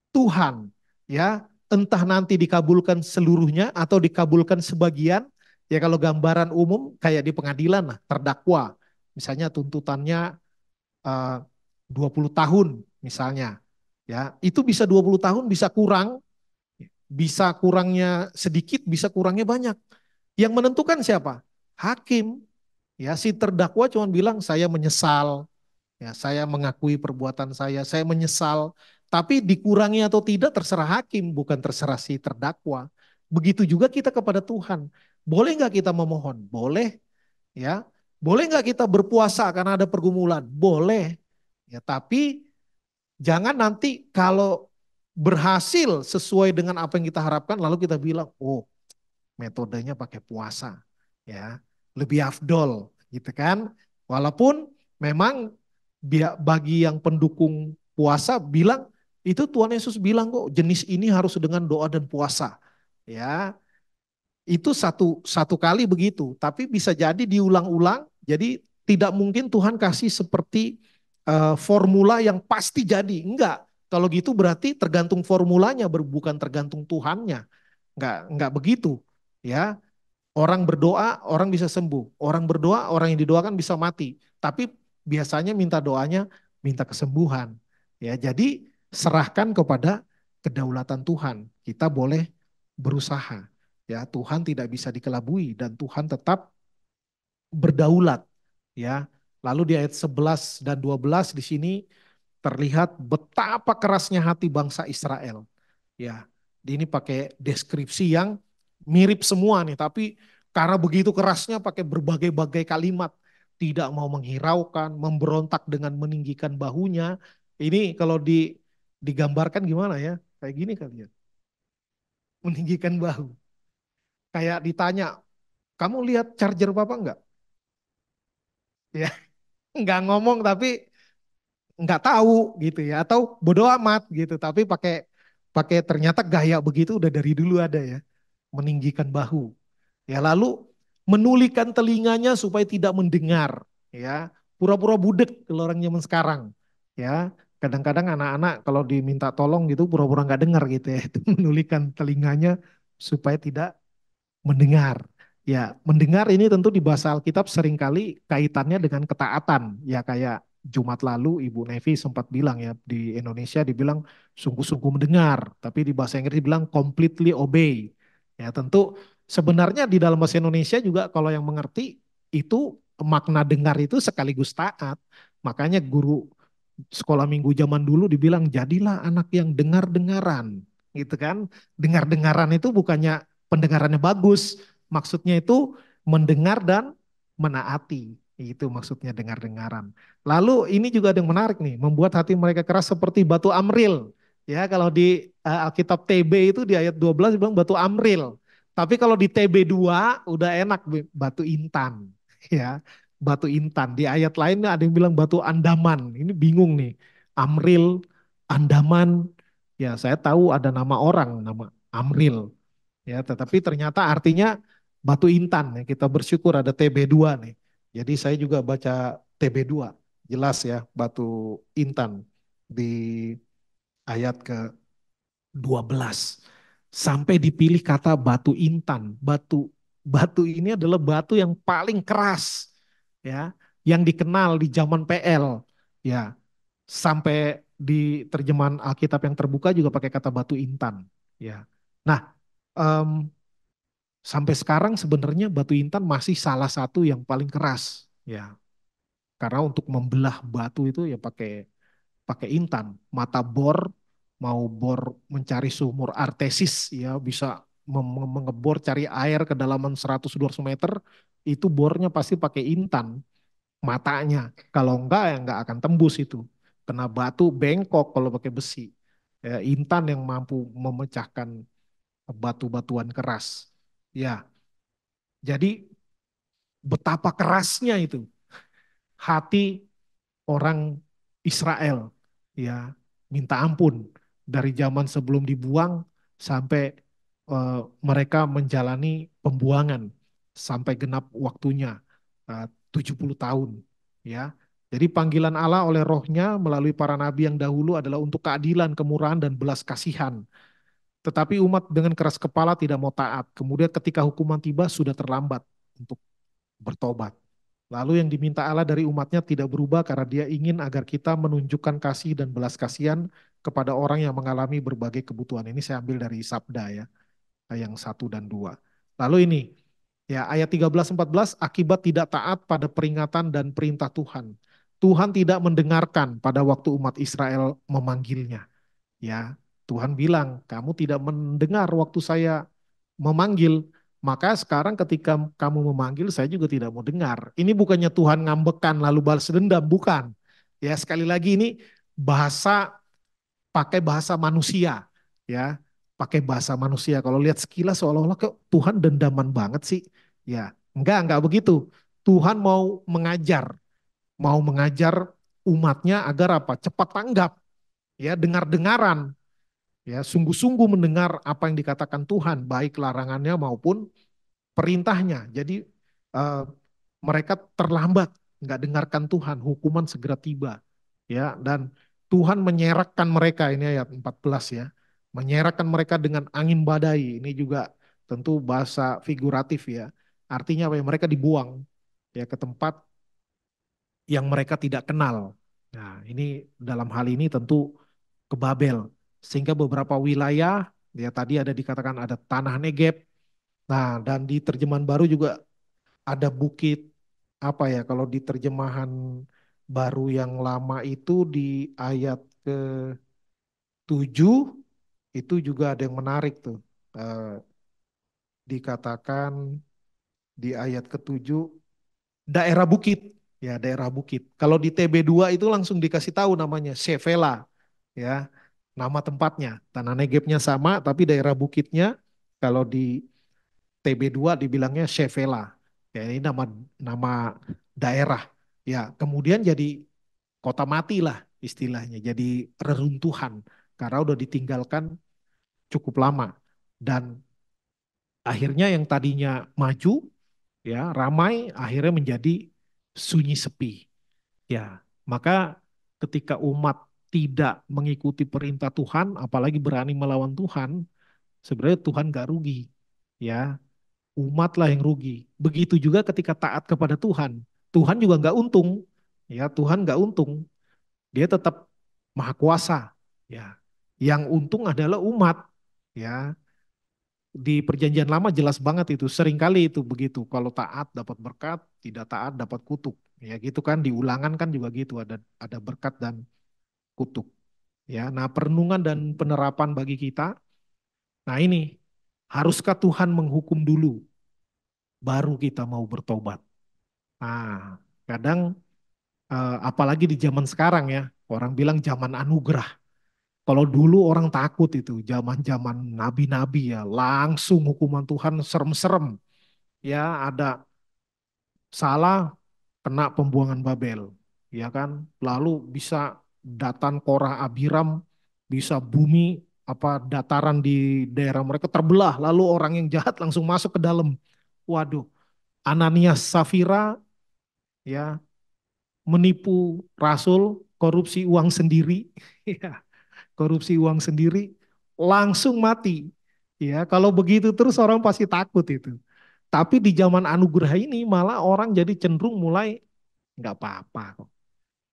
Tuhan, ya, entah nanti dikabulkan seluruhnya atau dikabulkan sebagian. Ya kalau gambaran umum kayak di pengadilan lah, terdakwa misalnya tuntutannya 20 tahun misalnya, ya itu bisa 20 tahun, bisa kurangnya sedikit, bisa kurangnya banyak. Yang menentukan siapa? Hakim. Ya, si terdakwa cuma bilang saya menyesal, ya, saya mengakui perbuatan saya menyesal. Tapi dikurangi atau tidak terserah hakim, bukan terserah si terdakwa. Begitu juga kita kepada Tuhan. Boleh nggak kita memohon? Boleh, ya. Boleh nggak kita berpuasa karena ada pergumulan? Boleh. Ya, tapi jangan nanti kalau berhasil sesuai dengan apa yang kita harapkan, lalu kita bilang, oh metodenya pakai puasa, ya lebih afdol, gitu kan? Walaupun memang bagi yang pendukung puasa bilang itu Tuhan Yesus bilang kok jenis ini harus dengan doa dan puasa, ya itu satu satu kali begitu, tapi bisa jadi diulang-ulang. Jadi tidak mungkin Tuhan kasih seperti formula yang pasti jadi, enggak. Kalau gitu berarti tergantung formulanya, bukan tergantung Tuhannya, enggak begitu, ya. Orang berdoa, orang bisa sembuh. Orang berdoa, orang yang didoakan bisa mati. Tapi biasanya minta doanya, minta kesembuhan. Ya, jadi serahkan kepada kedaulatan Tuhan. Kita boleh berusaha. Ya, Tuhan tidak bisa dikelabui dan Tuhan tetap berdaulat. Ya, lalu di ayat 11 dan 12 di sini terlihat betapa kerasnya hati bangsa Israel. Ya, ini pakai deskripsi yang mirip semua nih, tapi karena begitu kerasnya pakai berbagai-bagai kalimat, tidak mau menghiraukan, memberontak dengan meninggikan bahunya. Ini kalau digambarkan gimana ya? Kayak gini kali ya. Meninggikan bahu. Kayak ditanya, kamu lihat charger papa enggak? Ya, enggak ngomong tapi enggak tahu gitu ya, atau bodoh amat gitu, tapi pakai pakai ternyata gaya begitu udah dari dulu ada ya. Meninggikan bahu. Ya, lalu menulikan telinganya supaya tidak mendengar, ya. Pura-pura budek kalau orang zaman sekarang, ya. Kadang-kadang anak-anak kalau diminta tolong gitu pura-pura nggak dengar gitu ya. Itu menulikan telinganya supaya tidak mendengar. Ya, mendengar ini tentu di bahasa Alkitab seringkali kaitannya dengan ketaatan. Ya kayak Jumat lalu Ibu Nevi sempat bilang ya, di Indonesia dibilang sungguh-sungguh mendengar, tapi di bahasa Inggris dibilang completely obey. Ya tentu sebenarnya di dalam bahasa Indonesia juga kalau yang mengerti itu makna dengar itu sekaligus taat. Makanya guru sekolah minggu zaman dulu dibilang jadilah anak yang dengar-dengaran gitu kan. Dengar-dengaran itu bukannya pendengarannya bagus, maksudnya itu mendengar dan menaati. Itu maksudnya dengar-dengaran. Lalu ini juga ada yang menarik nih, membuat hati mereka keras seperti batu amril. Ya, kalau di Alkitab TB itu di ayat 12 bilang batu amril. Tapi kalau di TB2 udah enak batu intan. Ya, batu intan. Di ayat lainnya ada yang bilang batu andaman. Ini bingung nih. Amril, Andaman. Ya, saya tahu ada nama orang, nama Amril. Ya, tetapi ternyata artinya batu intan. Ya. Kita bersyukur ada TB2 nih. Jadi saya juga baca TB2. Jelas ya, batu intan di ayat ke-12. Sampai dipilih kata batu intan. Batu batu ini adalah batu yang paling keras ya, yang dikenal di zaman PL ya. Sampai di terjemahan Alkitab yang terbuka juga pakai kata batu intan ya. Nah, em, sampai sekarang sebenarnya batu intan masih salah satu yang paling keras ya. Karena untuk membelah batu itu ya pakai pakai intan, mata bor, mau bor mencari sumur artesis ya bisa mengebor cari air kedalaman 100-200 meter, itu bornya pasti pakai intan matanya. Kalau enggak ya enggak akan tembus itu. Kena batu bengkok kalau pakai besi. Ya, intan yang mampu memecahkan batu-batuan keras. Ya, jadi betapa kerasnya itu hati orang Israel ya, minta ampun dari zaman sebelum dibuang sampai mereka menjalani pembuangan sampai genap waktunya 70 tahun ya. Jadi panggilan Allah oleh rohnya melalui para nabi yang dahulu adalah untuk keadilan, kemurahan dan belas kasihan. Tetapi umat dengan keras kepala tidak mau taat. Kemudian ketika hukuman tiba sudah terlambat untuk bertobat. Lalu yang diminta Allah dari umatnya tidak berubah karena dia ingin agar kita menunjukkan kasih dan belas kasihan kepada orang yang mengalami berbagai kebutuhan. Ini saya ambil dari Sabda ya, yang 1 dan 2. Lalu ini, ya ayat 13-14, akibat tidak taat pada peringatan dan perintah Tuhan. Tuhan tidak mendengarkan pada waktu umat Israel memanggilnya. Ya, Tuhan bilang, kamu tidak mendengar waktu saya memanggil, maka sekarang ketika kamu memanggil saya juga tidak mau dengar. Ini bukannya Tuhan ngambekan lalu balas dendam, bukan. Ya, sekali lagi ini bahasa pakai bahasa manusia, ya. Pakai bahasa manusia. Kalau lihat sekilas seolah-olah kok Tuhan dendaman banget sih. Ya, enggak begitu. Tuhan mau mengajar umatnya agar apa? Cepat tanggap, ya, dengar-dengaran, ya, sungguh-sungguh mendengar apa yang dikatakan Tuhan, baik larangannya maupun perintahnya. Jadi eh, mereka terlambat, nggak dengarkan Tuhan, hukuman segera tiba. Ya, dan Tuhan menyerakkan mereka, ini ayat 14 ya. Menyerakkan mereka dengan angin badai. Ini juga tentu bahasa figuratif ya. Artinya apa ya? Mereka dibuang ya ke tempat yang mereka tidak kenal. Nah, ini dalam hal ini tentu ke Babel. Sehingga beberapa wilayah, ya tadi ada dikatakan ada tanah Negeb. Nah, dan di terjemahan baru juga ada bukit, apa ya, kalau di terjemahan baru yang lama itu di ayat ke-7, itu juga ada yang menarik tuh. Eh, Dikatakan di ayat ke-7, daerah bukit, ya daerah bukit. Kalau di TB2 itu langsung dikasih tahu namanya Shevela, ya nama tempatnya. Tanah Negebnya sama, tapi daerah bukitnya kalau di TB2 dibilangnya Shevela. Ya ini nama nama daerah. Ya kemudian jadi kota mati lah istilahnya, jadi reruntuhan karena udah ditinggalkan cukup lama dan akhirnya yang tadinya maju ya ramai akhirnya menjadi sunyi sepi. Ya, maka ketika umat tidak mengikuti perintah Tuhan, apalagi berani melawan Tuhan, Sebenarnya Tuhan gak rugi, ya umat lah yang rugi. Begitu juga ketika taat kepada Tuhan, Tuhan juga nggak untung, ya Tuhan nggak untung, dia tetap maha kuasa, ya. Yang untung adalah umat, ya. Di perjanjian lama jelas banget itu, seringkali itu begitu. Kalau taat dapat berkat, tidak taat dapat kutuk. Ya gitu kan, di Ulangan kan juga gitu, ada berkat dan kutuk. Ya, nah perenungan dan penerapan bagi kita. Nah ini, haruskah Tuhan menghukum dulu baru kita mau bertobat? Nah, kadang apalagi di zaman sekarang ya, orang bilang zaman anugerah. Kalau dulu orang takut itu, zaman-zaman nabi-nabi ya, langsung hukuman Tuhan serem-serem. Ya, ada salah kena pembuangan Babel, ya kan? Lalu bisa Datan, Korah, Abiram, bisa bumi apa dataran di daerah mereka terbelah, lalu orang yang jahat langsung masuk ke dalam. Waduh, Ananias Safira ya menipu rasul, korupsi uang sendiri, ya, korupsi uang sendiri, langsung mati. Ya, kalau begitu terus orang pasti takut itu. Tapi di zaman anugerah ini malah orang jadi cenderung mulai nggak apa-apa kok.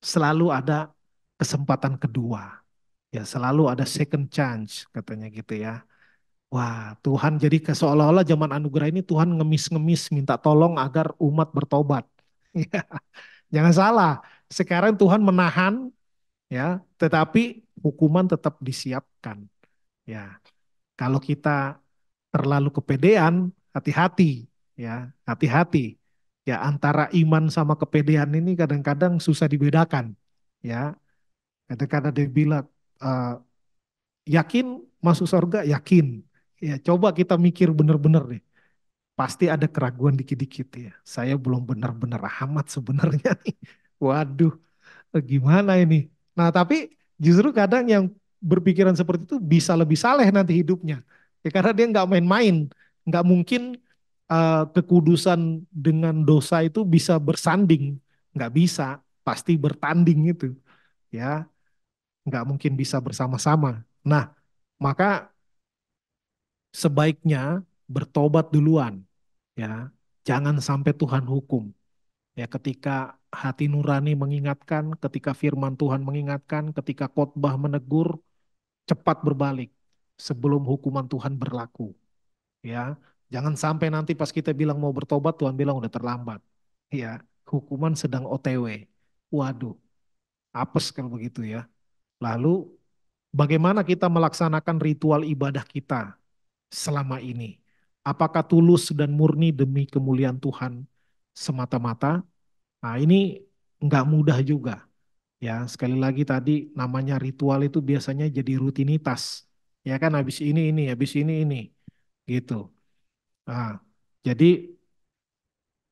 Selalu ada kesempatan kedua. Ya, selalu ada second chance katanya gitu ya. Wah, Tuhan jadi seolah-olah zaman anugerah ini Tuhan ngemis-ngemis minta tolong agar umat bertobat. Ya, jangan salah. Sekarang Tuhan menahan ya, tetapi hukuman tetap disiapkan. Ya, kalau kita terlalu kepedean, hati-hati ya, hati-hati. Ya, antara iman sama kepedean ini kadang-kadang susah dibedakan. Ya, kadang-kadang dia bilang eh, yakin masuk surga, yakin. Ya, coba kita mikir benar-benar deh. Pasti ada keraguan dikit-dikit ya. Saya belum benar-benar amat sebenarnya nih. Waduh, gimana ini? Nah, tapi justru kadang yang berpikiran seperti itu bisa lebih saleh nanti hidupnya. Ya, karena dia nggak main-main. Nggak mungkin kekudusan dengan dosa itu bisa bersanding. Nggak bisa, pasti bertanding itu. Ya, nggak mungkin bisa bersama-sama. Nah, maka sebaiknya bertobat duluan. Ya, jangan sampai Tuhan hukum. Ya, ketika hati nurani mengingatkan, ketika firman Tuhan mengingatkan, ketika khotbah menegur, cepat berbalik sebelum hukuman Tuhan berlaku. Ya, jangan sampai nanti pas kita bilang mau bertobat, Tuhan bilang udah terlambat. Ya, hukuman sedang OTW. Waduh, apes kalau begitu ya. Lalu bagaimana kita melaksanakan ritual ibadah kita selama ini? Apakah tulus dan murni demi kemuliaan Tuhan semata-mata? Nah, ini nggak mudah juga. Ya, sekali lagi tadi namanya ritual itu biasanya jadi rutinitas. Ya kan habis ini, habis ini, gitu. Nah, jadi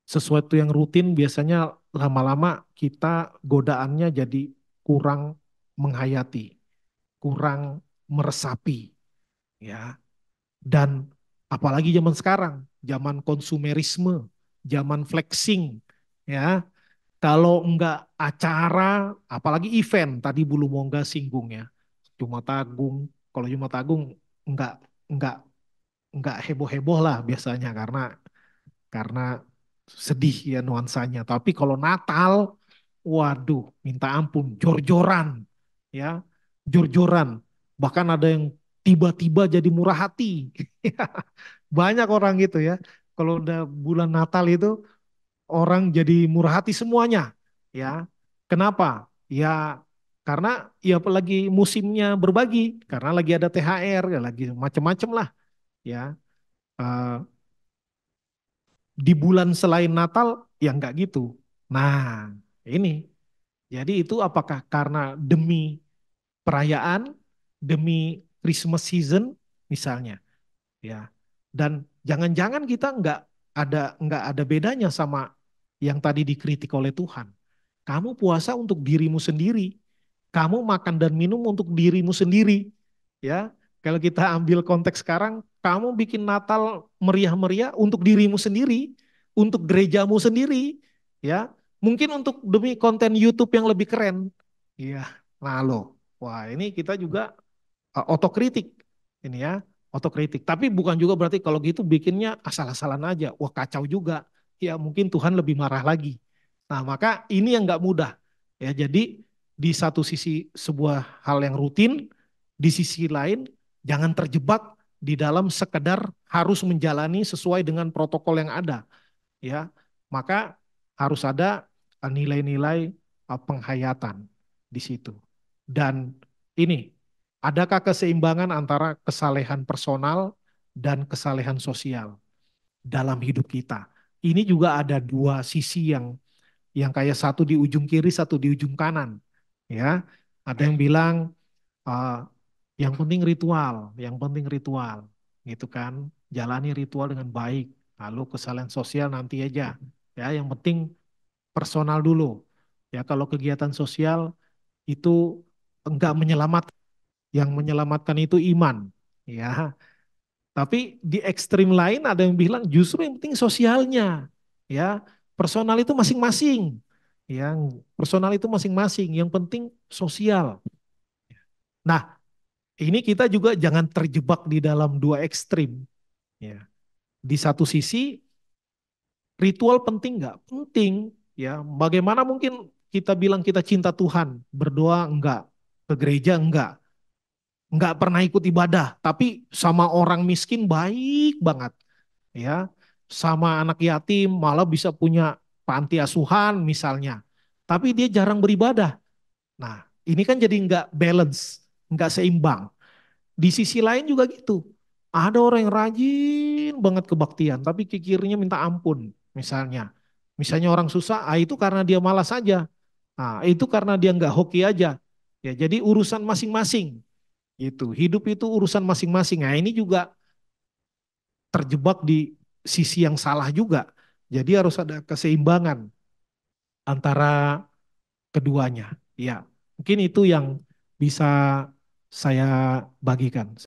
sesuatu yang rutin biasanya lama-lama kita godaannya jadi kurang menghayati, kurang meresapi, ya. Dan apalagi zaman sekarang, zaman konsumerisme, zaman flexing, ya. Kalau enggak acara, apalagi event, tadi Bulu Mongga singgung ya, Jumat Agung. Kalau Jumat Agung enggak enggak enggak heboh-heboh lah biasanya karena sedih ya nuansanya. Tapi kalau Natal, waduh, minta ampun, jor-joran, ya, jor-joran. Bahkan ada yang tiba-tiba jadi murah hati. Banyak orang gitu ya. Kalau udah bulan Natal itu orang jadi murah hati semuanya, ya. Kenapa? Ya karena ya lagi musimnya berbagi, karena lagi ada THR, ya lagi macam-macam lah, ya. Eh, di bulan selain Natal ya enggak gitu. Nah, ini. Jadi itu apakah karena demi perayaan, demi Christmas season misalnya, ya. Dan jangan-jangan kita enggak ada bedanya sama yang tadi dikritik oleh Tuhan. Kamu puasa untuk dirimu sendiri. Kamu makan dan minum untuk dirimu sendiri. Ya, kalau kita ambil konteks sekarang, kamu bikin Natal meriah-meriah untuk dirimu sendiri, untuk gerejamu sendiri, ya. Mungkin untuk demi konten YouTube yang lebih keren. Iya. Nah, loh. Wah, ini kita juga otokritik ini ya. Otokritik. Tapi bukan juga berarti kalau gitu bikinnya asal-asalan aja. Wah kacau juga. Ya mungkin Tuhan lebih marah lagi. Nah maka ini yang nggak mudah. Ya jadi di satu sisi sebuah hal yang rutin, di sisi lain jangan terjebak di dalam sekedar harus menjalani sesuai dengan protokol yang ada. Ya maka harus ada nilai-nilai penghayatan di situ. Dan ini, adakah keseimbangan antara kesalehan personal dan kesalehan sosial dalam hidup kita? Ini juga ada dua sisi yang kayak satu di ujung kiri, satu di ujung kanan. Ya, ada yang bilang uh, yang penting ritual, yang penting ritual, gitu kan? Jalani ritual dengan baik. Lalu kesalahan sosial nanti aja. Ya, yang penting personal dulu. Ya, kalau kegiatan sosial itu enggak menyelamatkan, yang menyelamatkan itu iman. Ya, tapi di ekstrim lain ada yang bilang justru yang penting sosialnya. Ya, personal itu masing-masing. Yang personal itu masing-masing, yang penting sosial. Nah, ini kita juga jangan terjebak di dalam dua ekstrim. Ya. Di satu sisi ritual penting nggak? Penting. Ya, bagaimana mungkin kita bilang kita cinta Tuhan, berdoa enggak, ke gereja enggak pernah ikut ibadah, tapi sama orang miskin baik banget, ya, sama anak yatim malah bisa punya panti asuhan misalnya, tapi dia jarang beribadah. Nah, ini kan jadi enggak balance, enggak seimbang. Di sisi lain juga gitu. Ada orang yang rajin banget kebaktian, tapi kikirnya minta ampun, misalnya. Misalnya orang susah, itu karena dia malas saja. Nah, itu karena dia nggak hoki aja. Ya, jadi urusan masing-masing. Gitu. Hidup itu urusan masing-masing. Nah, ini juga terjebak di sisi yang salah juga. Jadi harus ada keseimbangan antara keduanya. Ya, mungkin itu yang bisa saya bagikan.